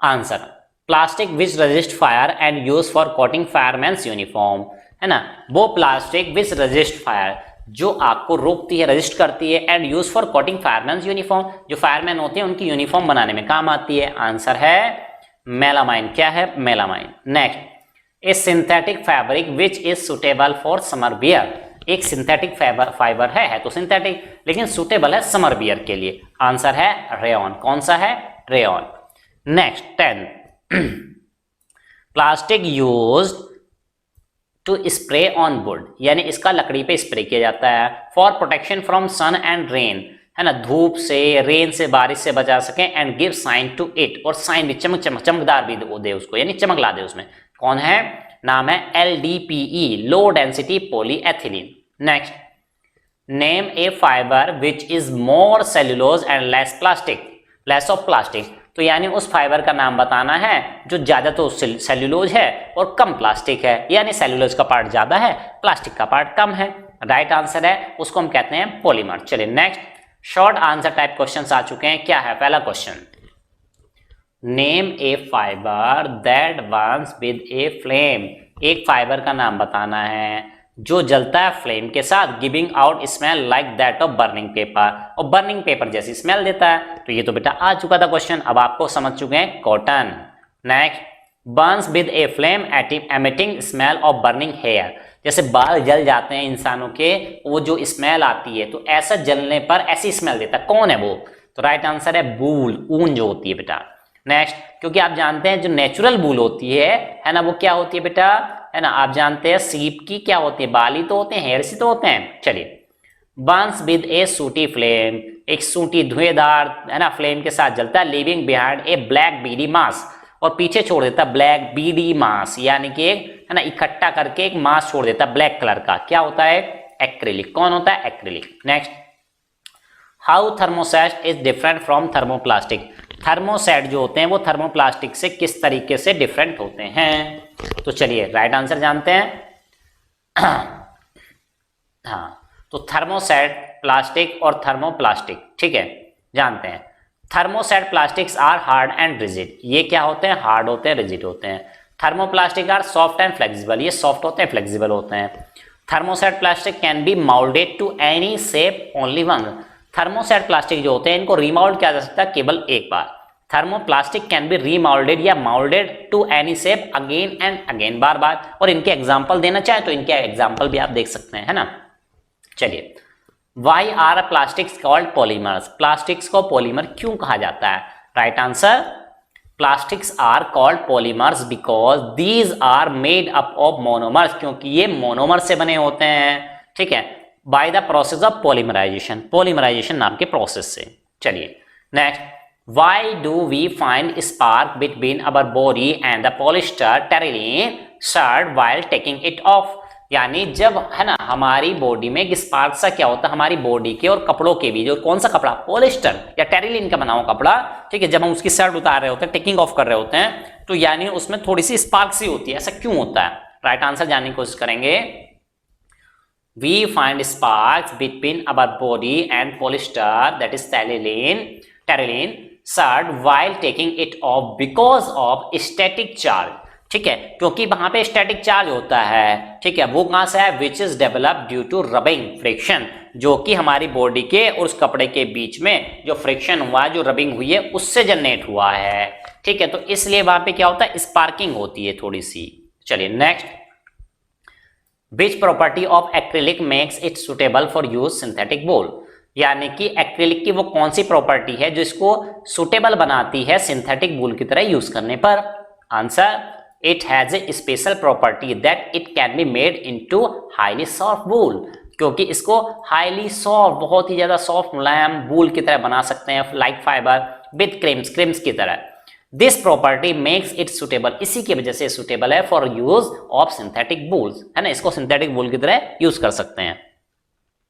Answer, plastic which resist fire and use for coating फायरमैन्स uniform, है ना। वो प्लास्टिक विच रेजिस्ट फायर, जो आग को रोकती है, रेजिस्ट करती है, and use for coating फायरमैन्स uniform, जो फायरमैन होते हैं उनकी यूनिफॉर्म बनाने में काम आती है। आंसर है मेलामाइन। क्या है? Melamine. Next, A synthetic fabric which is suitable for summer wear. एक सिंथेटिक फाइबर है तो सिंथेटिक, लेकिन सुटेबल है समर वियर के लिए। आंसर है रेयॉन। कौन सा है? Rayon. Next, 10, plastic use to spray on wood, यानी इसका लकड़ी पे स्प्रे किया जाता है। For protection from sun and rain, है ना, धूप से, रेन से, बारिश से बचा सके। And give sign to it, और साइन भी चमकदार भी दे उसको, यानी चमक ला दे उसमें। कौन है? नाम है LDPE, low density polyethylene. Next, name a fibre which is more cellulose and less of plastic. तो यानी उस फाइबर का नाम बताना है जो ज्यादा तो सेल्यूलोज है और कम प्लास्टिक है, यानी सेल्यूलोज का पार्ट ज्यादा है, प्लास्टिक का पार्ट कम है। राइट आंसर है, उसको हम कहते हैं पॉलीमर। चलिए next, short answer type questions आ चुके हैं। क्या है पहला question? Name a fibre that burns with a flame. एक फाइबर का नाम बताना है जो जलता है फ्लेम के साथ, giving out smell like that of burning paper, और बर्निंग पेपर जैसी स्मेल देता है। तो ये तो बेटा आ चुका था क्वेश्चन, अब आपको समझ चुके हैं, cotton. Next, burns with a flame emitting smell of burning hair. जैसे बाल जल जाते हैं इंसानों के, वो जो स्मेल आती है, तो ऐसा जलने पर ऐसी स्मेल देता है। कौन है वो? तो राइट आंसर है वूल, ऊन जो होती है बेटा। नेक्स्ट, क्योंकि आप जानते हैं जो नेचुरल वूल होती है ना, वो क्या होती है बेटा, है ना, आप जानते हैं सीप की क्या होती है, बाल ही तो होते हैं, हेयर्स ही तो होते हैं। चलिए, बर्न्स विद ए सूटी फ्लेम, एक सूटी धुएंधार, है ना, फ्लेम के साथ जलता है। Living behind a black beady mass, और पीछे छोड़ देता ब्लैक बीडी मास, यानी कि एक, है ना, इकट्ठा करके एक मास छोड़ देता ब्लैक कलर का। क्या होता है? एक्रिलिक। कौन होता है? Acrylic. Next, how thermoset is different from thermoplastic. Thermoset जो होते हैं वो थर्मोप्लास्टिक से किस तरीके से डिफरेंट होते हैं? तो चलिए राइट आंसर जानते हैं। हाँ, तो थर्मोसेट प्लास्टिक और थर्मोप्लास्टिक, ठीक है, जानते हैं। Thermoset plastics are hard and rigid, ये क्या होते हैं? हार्ड होते हैं, रिजिड होते हैं। Thermoplastic are soft and flexible, ये सॉफ्ट होते हैं, फ्लेक्सिबल होते हैं। Thermoset plastic can be moulded to any shape only one. Thermoset plastic जो होते हैं इनको रीमाउल्ड किया जा सकता है केवल एक बार। थर्मोप्लास्टिक कैन बी रीमाउल्डेड या moulded to any shape again and again, बार बार। और इनके एग्जांपल देना चाहे तो इनके एग्जांपल भी आप देख सकते हैं, है ना। चलिए, why are plastics called polymers. Plastics को पॉलीमर क्यों कहा जाता है? Right answer, plastics are called polymers because these are made up of monomers, क्योंकि ये मोनोमर से बने होते हैं, ठीक है, by the process of polymerization, polymerization नाम के प्रोसेस से। चलिए next, why do we find spark between our body and the polyester Terylene shirt while taking it off. यानी जब, है ना, हमारी बॉडी में एक स्पार्क सा क्या होता है, हमारी बॉडी के और कपड़ों के बीच, और कौन सा कपड़ा? पॉलिस्टर या टेरिलीन का बना हुआ कपड़ा, ठीक है, जब हम उसकी शर्ट उतार रहे होते हैं, टेकिंग ऑफ कर रहे होते हैं, तो यानी उसमें थोड़ी सी स्पार्क सी होती है। ऐसा क्यों होता है? राइट आंसर जानने की कोशिश करेंगे। We find sparks between our body and polyester, that is terylene shirt while taking it off because of static charge, ठीक है, क्योंकि वहां पे स्टैटिक चार्ज होता है, ठीक है, वो कहां से है? Which is developed due to rubbing friction, जो कि हमारी बॉडी के और उस कपड़े के बीच में जो फ्रिक्शन हुआ है, जो रबिंग हुई है, उससे जनरेट हुआ है, ठीक है, तो इसलिए वहां पे क्या होता है? स्पार्किंग होती है थोड़ी सी। चलिए next, which property of acrylic makes it suitable for use synthetic wool. यानी कि एक्रिलिक की वो कौन सी प्रॉपर्टी है जो इसको सुटेबल बनाती है सिंथेटिक वूल की तरह यूज करने पर? Answer, it has a special property that it can be made into highly soft wool, क्योंकि इसको हाईली सॉफ्ट, बहुत ही ज्यादा सॉफ्ट मुलायम वूल की तरह बना सकते हैं, लाइक फाइबर विद क्रिम्स की तरह। This property makes it suitable, इसी की वजह से सुटेबल है for use of synthetic wools, है ना, इसको सिंथेटिक वूल की तरह यूज कर सकते हैं।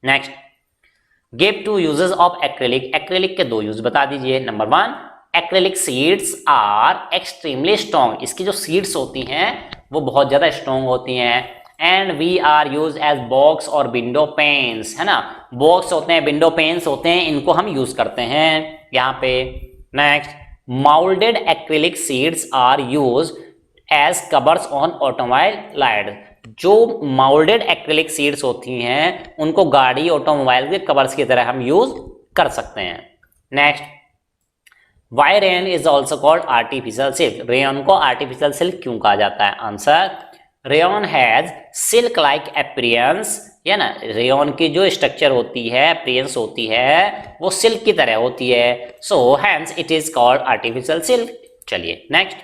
Next, give two uses of acrylic. Acrylic के दो यूज बता दीजिए। Number 1, acrylic sheets are extremely strong, इसकी जो सीड्स होती हैं वो बहुत ज्यादा स्ट्रॉन्ग होती हैं। And we are use as box और विंडो पेन्स, है ना, बॉक्स होते हैं, विंडो पेन्स होते हैं, इनको हम यूज करते हैं यहाँ पे। Next, molded acrylic seeds are used as covers on automobile light। जो molded acrylic seeds होती हैं उनको गाड़ी, ऑटोमोबाइल के कवर्स की तरह हम यूज कर सकते हैं। Next, why rayon is also called artificial silk। Rayon को आर्टिफिशियल सिल्क क्यों कहा जाता है? Answer, rayon has silk like appearance, है ना, रेयन की जो स्ट्रक्चर होती है, अपीयरेंस होती है, वो सिल्क की तरह होती है, so hence it is called artificial silk. चलिए next,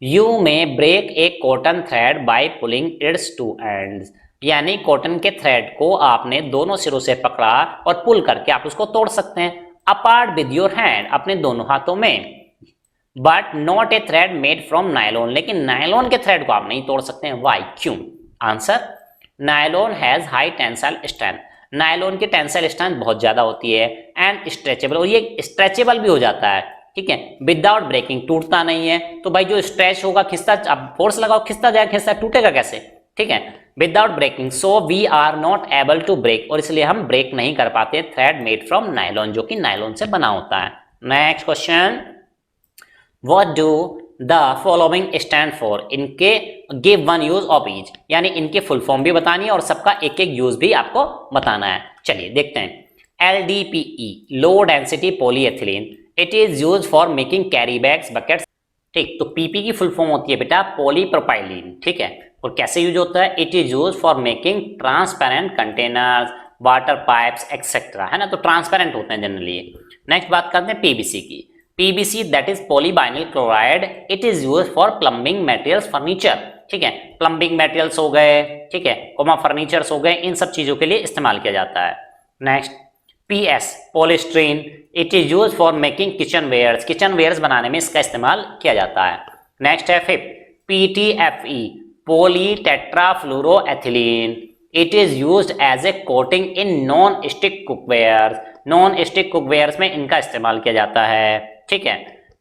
you may break a cotton thread by pulling its two ends, यानी कॉटन के थ्रेड को आपने दोनों सिरों से पकड़ा और पुल करके आप उसको तोड़ सकते हैं अपार्ट विद योर हैंड, अपने दोनों हाथों में। But not a thread made from nylon, लेकिन नायलॉन के थ्रेड को आप नहीं तोड़ सकते हैं। वाई, क्यों? Answer, nylon has high tensile strength, nylon की टेंसाइल स्ट्रेंथ बहुत ज्यादा होती है, एंड स्ट्रेचेबल, और ये स्ट्रेचेबल भी हो जाता है, ठीक है, विदाउट ब्रेकिंग, टूटता नहीं है। तो भाई जो स्ट्रेच होगा, खिंचता, आप फोर्स लगाओ खिंचता जाएगा, खिंचता टूटेगा कैसे, ठीक है, without breaking. So we are not able to break, और इसलिए हम ब्रेक नहीं कर पाते थ्रेड मेड फ्रॉम नायलॉन, जो कि नायलॉन से बना होता है। Next question, What do the following stand for? इनके give one use of each, यानी इनके फुल फॉर्म भी बतानी है और सबका एक एक यूज भी आपको बताना है। चलिए देखते हैं। LDPE, low density polyethylene, it is use for making carry bags, buckets, ठीक। तो पीपी की फुल फॉर्म होती है बेटा पॉलीप्रोपाइलीन, ठीक है। और कैसे यूज होता है? It is use for making transparent containers, water pipes etcetera, है ना, तो ट्रांसपेरेंट होते हैं जनरली। नेक्स्ट बात करते हैं पीबीसी की। PVC that is polyvinyl chloride, it is used for plumbing materials, furniture, ठीक है, प्लम्बिंग मटेरियल्स हो गए, ठीक है, कोमा फर्नीचर्स हो गए, इन सब चीजों के लिए इस्तेमाल किया जाता है। Next PS, polystyrene, it is use for making kitchen wares, kitchen wares बनाने में इसका इस्तेमाल किया जाता है। नेक्स्ट है fifth, PTFE, polytetrafluoroethylene, it is used as a coating in non stick cookwares, non stick cookwares में इनका इस्तेमाल किया जाता है, ठीक है।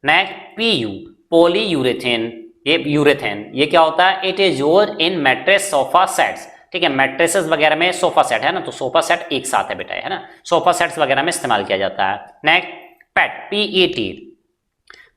नेक्स्ट PU, पोली यूरेथेन, ये यूरेथेन, ये क्या होता है? It is used in mattress sofa sets, ठीक है, मैट्रेसेस वगैरह में सोफा सेट है ना, तो सोफा सेट एक साथ है बेटा, है ना, सोफा सेट्स वगैरह में इस्तेमाल किया जाता है। Next PET, PET,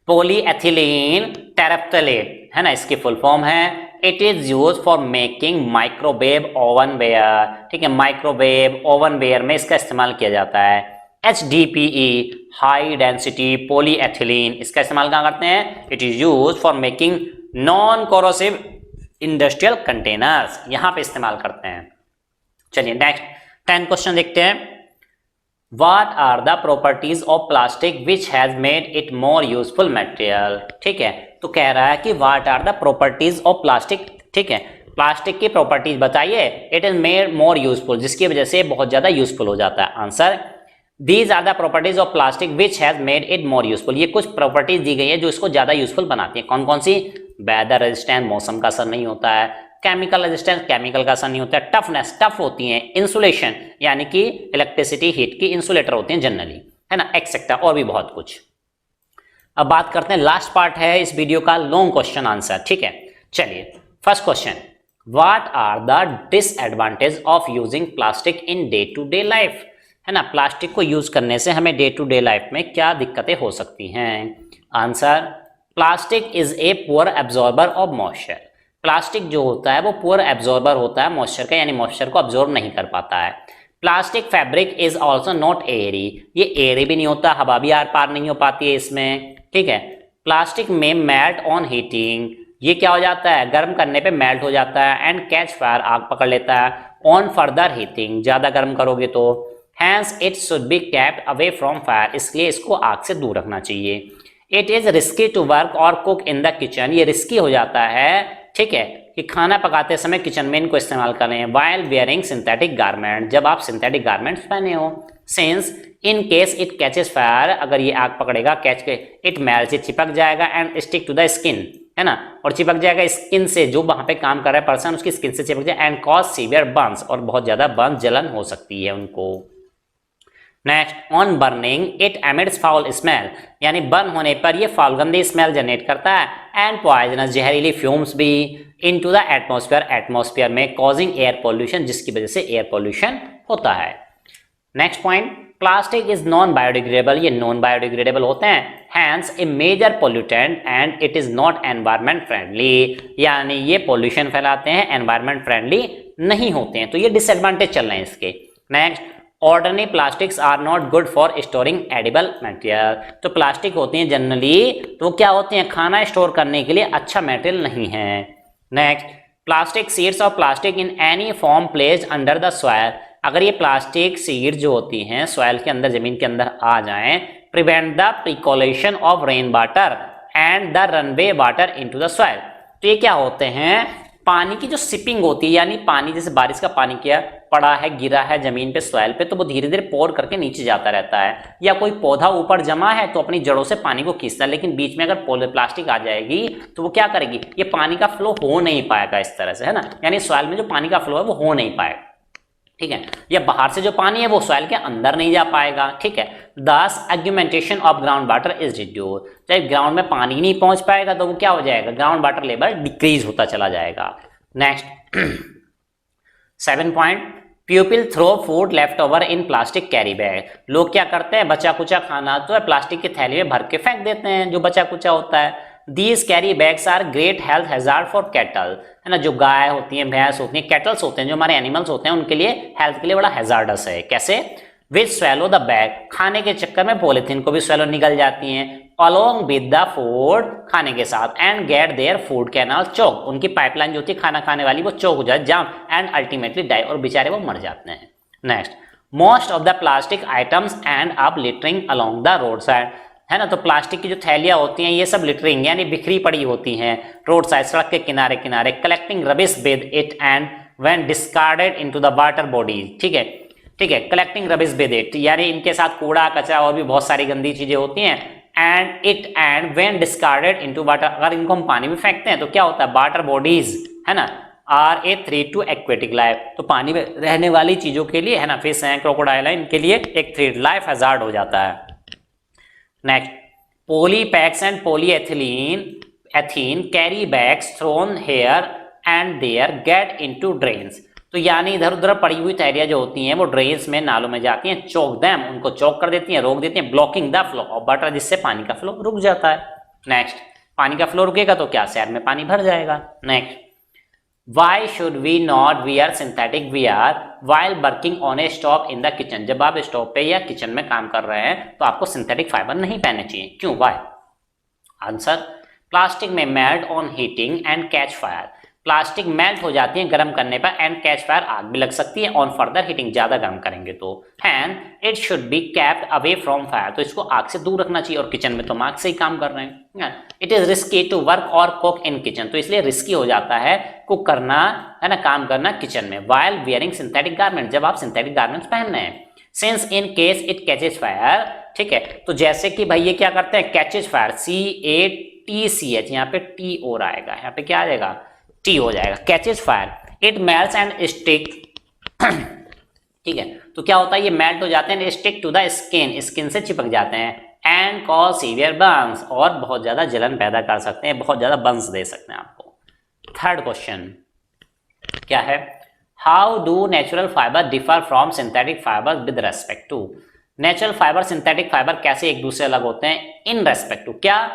polyethylene terephthalate, है ना, इसकी फुल फॉर्म है it is use for making microwave oven ware, ठीक है, माइक्रोवेव ओवन वेयर में इसका इस्तेमाल किया जाता है। HDPE, हाई डेंसिटी पॉलीएथिलीन, इसका इस्तेमाल कहाँ करते हैं? It is use for making non corrosive industrial containers, यहां पे इस्तेमाल करते हैं। चलिए नेक्स्ट 10 क्वेश्चन देखते हैं। What are the properties of plastic which has made it more useful material? ठीक है, तो कह रहा है कि what are the properties of plastic, ठीक है, प्लास्टिक की प्रॉपर्टीज बताइए। It is made more useful, जिसकी वजह से बहुत ज्यादा यूजफुल हो जाता है। Answer, these are the properties of plastic which has made it more useful, ये कुछ प्रॉपर्टीज दी गई है जो इसको ज्यादा यूजफुल बनाती है। कौन कौन सी? वेदर रेजिस्टेंस, मौसम का असर नहीं होता है, केमिकल रेजिस्टेंस, केमिकल का असर नहीं होता है, टफनेस, टफ होती है, इंसुलेशन, यानी कि इलेक्ट्रिसिटी हीट की इंसुलेटर होती हैं जनरली, है ना, एक्सेट्रा, और भी बहुत कुछ। अब बात करते हैं, लास्ट पार्ट है इस वीडियो का, लॉन्ग क्वेश्चन आंसर, ठीक है। चलिए first question, what are the disadvantage of using plastic in day to day life, है ना, प्लास्टिक को यूज करने से हमें डे टू डे लाइफ में क्या दिक्कतें हो सकती हैं? Answer, plastic is a poor absorber of moisture, plastic जो होता है वो पुअर एब्जॉर्बर होता है मॉइस्चर का, यानी मॉइस्चर को एब्जॉर्ब नहीं कर पाता है। Plastic fabric is also not Airy, ये एयरी भी नहीं होता, हवा भी आर पार नहीं हो पाती है इसमें, ठीक है। प्लास्टिक में मेल्ट ऑन हीटिंग, ये क्या हो जाता है? गर्म करने पे मेल्ट हो जाता है, एंड कैच फायर, आग पकड़ लेता है, ऑन फर्दर हीटिंग, ज्यादा गर्म करोगे तो। Hence it should be kept away from fire, इसलिए इसको आग से दूर रखना चाहिए। It is risky to work और कुक इन द किचन, ये रिस्की हो जाता है, ठीक है, कि खाना पकाते समय किचन में इनको इस्तेमाल करें। वाइल वेयरिंग सिंथेटिक गारमेंट, जब आप सिंथेटिक गारमेंट्स पहने हो। Since in case it catches fire, अगर ये आग पकड़ेगा, कैच के, इट मेल्ट्स, ये चिपक जाएगा, and stick to the skin, है ना, और चिपक जाएगा स्किन से, जो वहां पे काम कर रहा है पर्सन उसकी स्किन से चिपक जाए, एंड कॉज सीवियर बर्न्स, और बहुत ज्यादा बर्न, जलन हो सकती है उनको। Next, on burning it emits foul smell, यानी बर्न होने पर ये फाउल गंदी स्मेल जनरेट करता है, एंड पॉइजनस, जहरीली फ्यूम्स भी, इनटू द एटमॉस्फेयर, एटमॉस्फेयर में, कॉजिंग एयर पॉल्यूशन, जिसकी वजह से एयर पॉल्यूशन होता है। Next point, plastic is non biodegradable, ये नॉन बायोडिग्रेडेबल होते हैं, hence a major pollutant and it is not environment friendly, यानी ये पॉल्यूशन फैलाते हैं, एनवायरमेंट फ्रेंडली नहीं होते हैं, तो ये डिसएडवांटेज चल रहे हैं इसके। Next, ordinary plastics are not good for storing edible material, तो प्लास्टिक होती हैं जनरली, तो क्या होती हैं? खाना स्टोर करने के लिए अच्छा मटेरियल नहीं है। नेक्स्ट, प्लास्टिक सीड्स और plastic in any form placed under the soil, अगर ये प्लास्टिक सीड जो होती हैं सॉइल के अंदर, जमीन के अंदर आ जाएं, prevent the percolation of rain water and the runoff water into the soil. तो ये क्या होते हैं, पानी की जो सिपिंग होती है, यानी पानी जैसे बारिश का पानी क्या पड़ा है, गिरा है जमीन पे, सॉइल पे, तो वो धीरे धीरे पोर करके नीचे जाता रहता है। या कोई पौधा ऊपर जमा है तो अपनी जड़ों से पानी को खींचता है, लेकिन बीच में अगर प्लास्टिक आ जाएगी तो वो क्या करेगी, ये पानी का फ्लो हो नहीं पाएगा इस तरह से, है ना, यानी सॉइल में जो पानी का फ्लो है वो हो नहीं पाएगा। ठीक है, या बाहर से जो पानी है वो सॉइल के अंदर नहीं जा पाएगा। ठीक है, thus augmentation of ground water is reduce. जब ग्राउंड में पानी नहीं पहुंच पाएगा तो वो क्या हो जाएगा, ग्राउंड वाटर लेवल डिक्रीज होता चला जाएगा। Next 7 point, people throw food left over in plastic carry bag. लोग क्या करते हैं, बचा कुचा खाना तो प्लास्टिक की थैली में भर के फेंक देते हैं जो बचा कुचा होता है। These carry bags are great health hazard for cattle, है ना, जो गाय होती हैं, भैंस होती हैं, कैटल्स होते हैं, जो हमारे एनिमल्स होते हैं, उनके लिए हेल्थ के लिए बड़ा हैजार्डस है। कैसे, विच स्वेलो द बैग, खाने के चक्कर में पॉलिथीन को भी स्वेलो निगल जाती हैं, अलोंग विद द फूड, खाने के साथ, and get their food canal choke, उनकी पाइपलाइन जो होती है खाना खाने वाली वो चोक हो जाए, जाम, एंड अल्टीमेटली डाई, और बेचारे वो मर जाते हैं। Next, most of the plastic items and up littering along the road side, है ना, तो प्लास्टिक की जो थैलियां होती हैं ये सब लिटरिंग यानी बिखरी पड़ी होती हैं रोड साइड, सड़क के किनारे किनारे, collecting rubbish with it and when discarded into the water bodies. ठीक है, ठीक है, कलेक्टिंग रबिश विद इट यानी इनके साथ कूड़ा कचरा और भी बहुत सारी गंदी चीजें होती हैं, and when discarded into water, अगर इनको हम पानी में फेंकते हैं तो क्या होता है, वाटर बॉडीज, है ना, are a threat to aquatic life, तो पानी में रहने वाली चीजों के लिए, है ना, फिश हैं, क्रोकोडाइल हैं, इनके लिए एक थ्रेट, लाइफ हैजार्ड हो जाता है। Next, polypacks and polyethylene carry bags thrown here and there get into drains, तो यानी इधर उधर पड़ी हुई थैलियां जो होती हैं वो ड्रेन्स में, नालों में जाती हैं, चोक देम, उनको चोक कर देती हैं, रोक देती हैं, blocking the flow of water, जिससे पानी का फ्लो रुक जाता है। नेक्स्ट, पानी का फ्लो रुकेगा तो क्या, शहर में पानी भर जाएगा। Next, Why should we not wear synthetic wear while working on a stove in the kitchen? जब आप स्टोव पे या किचन में काम कर रहे हैं तो आपको सिंथेटिक फाइबर नहीं पहनने चाहिए। क्यों, why? आंसर, प्लास्टिक में melt on heating and catch fire, plastic melt हो जाती है गर्म करने पर, एंड कैच फायर, आग भी लग सकती है ऑन फर्दर हीटिंग, ज्यादा गर्म करेंगे तो। And it should be kept away from fire, तो इसको आग से दूर रखना चाहिए, और किचन में तो हम आग से ही काम कर रहे हैं। It is risky to work और कुक इन किचन, तो इसलिए रिस्की हो जाता है कुक करना, है ना, काम करना किचन में, वाइल वियरिंग सिंथेटिक गारमेंट, जब आप सिंथेटिक गारमेंट्स पहन रहे हैं। Since in case it catches fire, ठीक है, तो जैसे कि भाई ये क्या करते हैं, कैचेज फायर, CATCH, यहाँ पे टी और आएगा, यहाँ पे क्या आ जाएगा, टी हो जाएगा, catches fire, it melts and stick, ठीक है, तो क्या होता है, ये मेल्ट हो जाते हैं, stick to the skin, skin से चिपक जाते हैं, एंड कॉज सीवियर बर्न्स, और बहुत ज्यादा जलन पैदा कर सकते हैं, बहुत ज्यादा बर्न्स दे सकते हैं आपको। थर्ड क्वेश्चन क्या है, how do natural fibre differ from synthetic fibre with respect to, natural fibre synthetic fibre कैसे एक दूसरे अलग होते हैं, इन रेस्पेक्ट टू, क्या,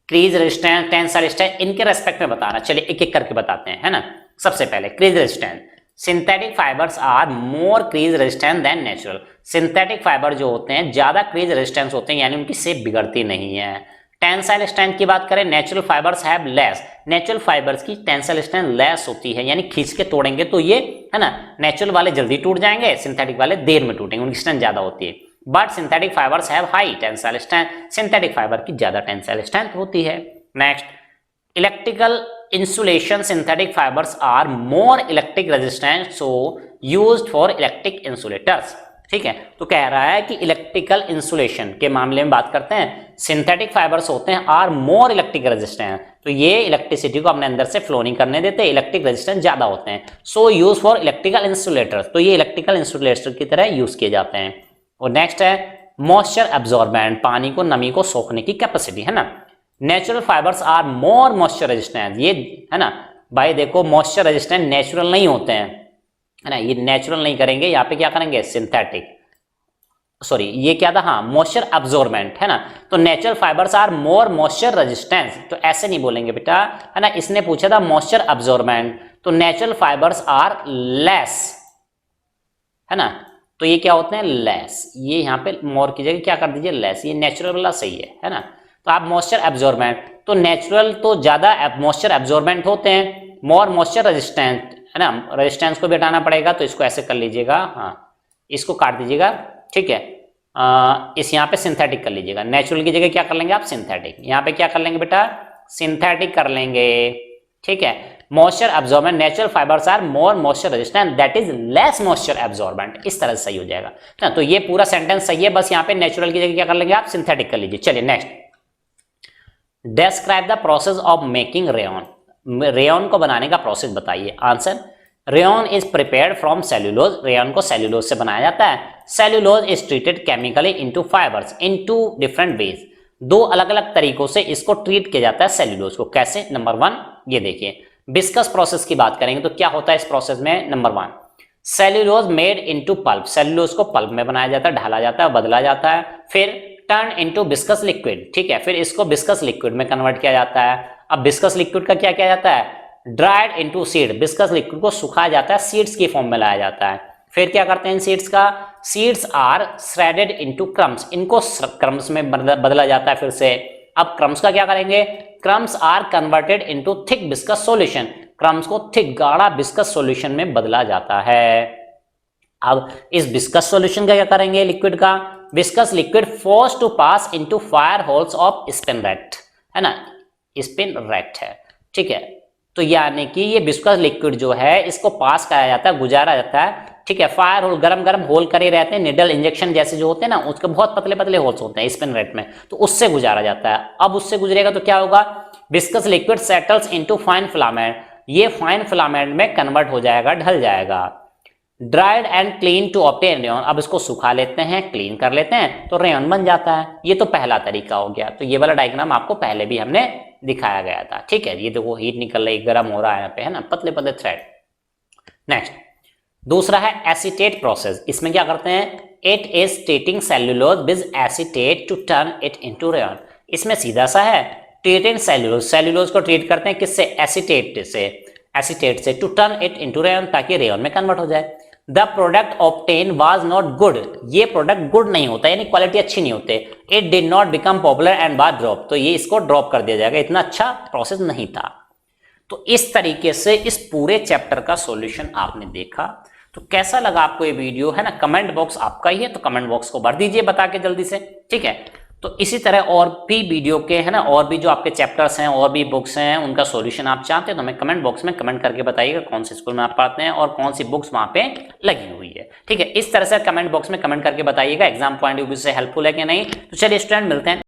क्रीज रेजिस्टेंस, टेंसाइल स्ट्रेंथ, इनके रेस्पेक्ट में बताना। चलिए एक एक करके बताते हैं, है ना। सबसे पहले crease resistance, synthetic fibres are more crease resistant than natural, synthetic fibre जो होते हैं ज्यादा क्रीज रेजिस्टेंस होते हैं, यानी उनकी शेप बिगड़ती नहीं है। टेंसाइल स्ट्रेंथ की बात करें, natural fibres have less, natural fibres की टेंसाइल स्ट्रेंथ लेस होती है, यानी खींच के तोड़ेंगे तो ये, है ना, नेचुरल वाले जल्दी टूट जाएंगे, सिंथेटिक वाले देर में टूटेंगे, उनकी स्ट्रेंथ ज्यादा होती है। But synthetic fibres have high tensile strength, synthetic fibre की ज्यादा टेंसाइल स्ट्रेंथ होती है। Next, electrical insulation, synthetic fibres are more electric resistant, so used for electric insulators, ठीक है, तो कह रहा है कि इलेक्ट्रिकल इंसुलेशन के मामले में बात करते हैं, सिंथेटिक फाइबर्स होते हैं आर मोर इलेक्ट्रिक रेजिस्टेंट, तो ये इलेक्ट्रिसिटी को अपने अंदर से फ्लो नहीं करने देते, इलेक्ट्रिक रेजिस्टेंस ज्यादा होते हैं, सो यूज फॉर इलेक्ट्रिकल इंसुलेटर्स, तो ये इलेक्ट्रिकल इंसुलेटर की तरह यूज किए जाते हैं। और नेक्स्ट है मॉइस्चर एब्जॉर्बेंट, पानी को, नमी को सोखने की कैपेसिटी, है ना, natural fibres are more moisture resistant, ये, है ना भाई देखो, मॉइस्चर रेजिस्टेंट नेचुरल नहीं होते हैं, है ना, ये नेचुरल नहीं करेंगे, यहाँ पे क्या करेंगे, सिंथेटिक, सॉरी ये क्या था, हाँ, मॉइस्चर एब्जॉर्बेंट, है ना, तो natural fibres are more moisture resistance, तो ऐसे नहीं बोलेंगे बेटा, है ना, इसने पूछा था मॉइस्चर एब्जॉर्बेंट, तो नेचुरल फाइबर्स आर लेस, है ना, तो ये क्या होते हैं, लेस, ये यहाँ पे मोर की जगह क्या कर दीजिए, लेस, ये नेचुरल वाला सही है ना, तो आप मॉइस्चर एब्जॉर्बेंट, तो नेचुरल तो ज्यादा मॉइस्चर एब्जॉर्बेंट होते हैं, मोर मॉइस्चर रेजिस्टेंट, है ना, रेजिस्टेंस को भी हटाना पड़ेगा, तो इसको ऐसे कर लीजिएगा, हाँ, इसको काट दीजिएगा, ठीक है, इस यहाँ पे सिंथेटिक कर लीजिएगा, नेचुरल की जगह क्या कर लेंगे आप सिंथेटिक, यहाँ पे क्या कर लेंगे बेटा सिंथेटिक कर लेंगे, ठीक है। Moisture absorbent, natural fibres are more moisture resistant that is less moisture absorbent, इस तरह से सही हो जाएगा ना। तो ये पूरा सेंटेंस सही है, बस यहाँ पे नेचुरल की जगह क्या कर लेंगे आप सिंथेटिक कर लीजिए। चलिए next, describe the process of making rayon, rayon को बनाने का प्रोसेस बताइए। Answer, rayon is prepared from cellulose, rayon को सेल्यूलोज से बनाया जाता है। Cellulose is treated chemically into fibres in two different ways, दो अलग अलग तरीकों से इसको ट्रीट किया जाता है सेल्यूलोज को। कैसे? नंबर 1 ये देखिए, विस्कस प्रोसेस की बात करेंगे तो क्या होता है इस प्रोसेस में। Number 1, cellulose made into pulp, cellulose को पल्प में बनाया जाता है, ढाला जाता है, बदला जाता है। फिर टर्न इनटू विस्कस लिक्विड, ठीक है, फिर इसको विस्कस लिक्विड में कन्वर्ट किया जाता है। अब विस्कस लिक्विड का क्या किया जाता है, dried into seed, viscous liquid को सुखाया जाता है, सीड्स की फॉर्म में लाया जाता है। फिर क्या करते हैं इन सीड्स का, seeds are shredded into crumbs, इनको क्रम्स में बदला जाता है फिर से। अब क्रम्स का क्या करेंगे, crumbs are converted into thick viscous solution, crumbs को थिक गाढ़ा विस्कस सॉल्यूशन में बदला जाता है। अब इस विस्कस सॉल्यूशन का क्या करेंगे, लिक्विड का, viscous liquid force to pass into fine holes of spinneret, है ना, स्पिनरेट है, ठीक है। तो यानी कि ये विस्कस लिक्विड जो है इसको पास कराया जाता है, गुजारा जाता है, ठीक है। फायर होल, गरम गरम होल करे रहते हैं, निडल इंजेक्शन जैसे जो होते हैं ना, उसके बहुत पतले पतले होल्स होते हैं स्पिनरेट में, तो उससे गुजारा जाता है। अब उससे गुजरेगा तो क्या होगा, viscous liquid settles into fine filament, ये फाइन फिलामेंट में कन्वर्ट हो जाएगा, ढल जाएगा। Dried and clean to obtain rayon, अब इसको सुखा लेते हैं, क्लीन कर लेते हैं, तो रेयन बन जाता है। ये तो पहला तरीका हो गया। तो ये वाला डायग्राम आपको पहले भी हमने दिखाया गया था, ठीक है। ये देखो हीट निकल रही, गर्म हो रहा है यहाँ पे, है ना, पतले पतले थ्रेड। नेक्स्ट, दूसरा है एसीटेट प्रोसेस, इसमें क्या करते हैं, it is treating cellulose with acetate to turn it into rayon, इसमें सीधा सा है, ट्रीटिंग सेल्यूलोज, सेल्यूलोज को ट्रीट करते हैं किससे, एसीटेट से, एसीटेट से, to turn it into rayon, ताकि रेयन में कन्वर्ट हो जाए। The product obtain was not good, ये प्रोडक्ट गुड नहीं होता, यानी क्वालिटी अच्छी नहीं होती। It did not become popular and was drop, तो ये इसको ड्रॉप कर दिया जाएगा, इतना अच्छा प्रोसेस नहीं था। तो इस तरीके से इस पूरे चैप्टर का सॉल्यूशन आपने देखा। तो कैसा लगा आपको ये वीडियो, है ना, कमेंट बॉक्स आपका ही है, तो कमेंट बॉक्स को भर दीजिए बता के जल्दी से, ठीक है। तो इसी तरह और भी वीडियो के, है ना, और भी जो आपके चैप्टर्स हैं और भी बुक्स हैं उनका सॉल्यूशन आप चाहते हैं तो हमें कमेंट बॉक्स में कमेंट करके बताइएगा कौन से स्कूल में आप पढ़ते हैं और कौन सी बुक्स वहाँ पे लगी हुई है, ठीक है। इस तरह से कमेंट बॉक्स में कमेंट करके बताइएगा एग्जाम पॉइंट ऑफ व्यू से हेल्पफुल है कि नहीं। तो चलिए स्टूडेंट, मिलते हैं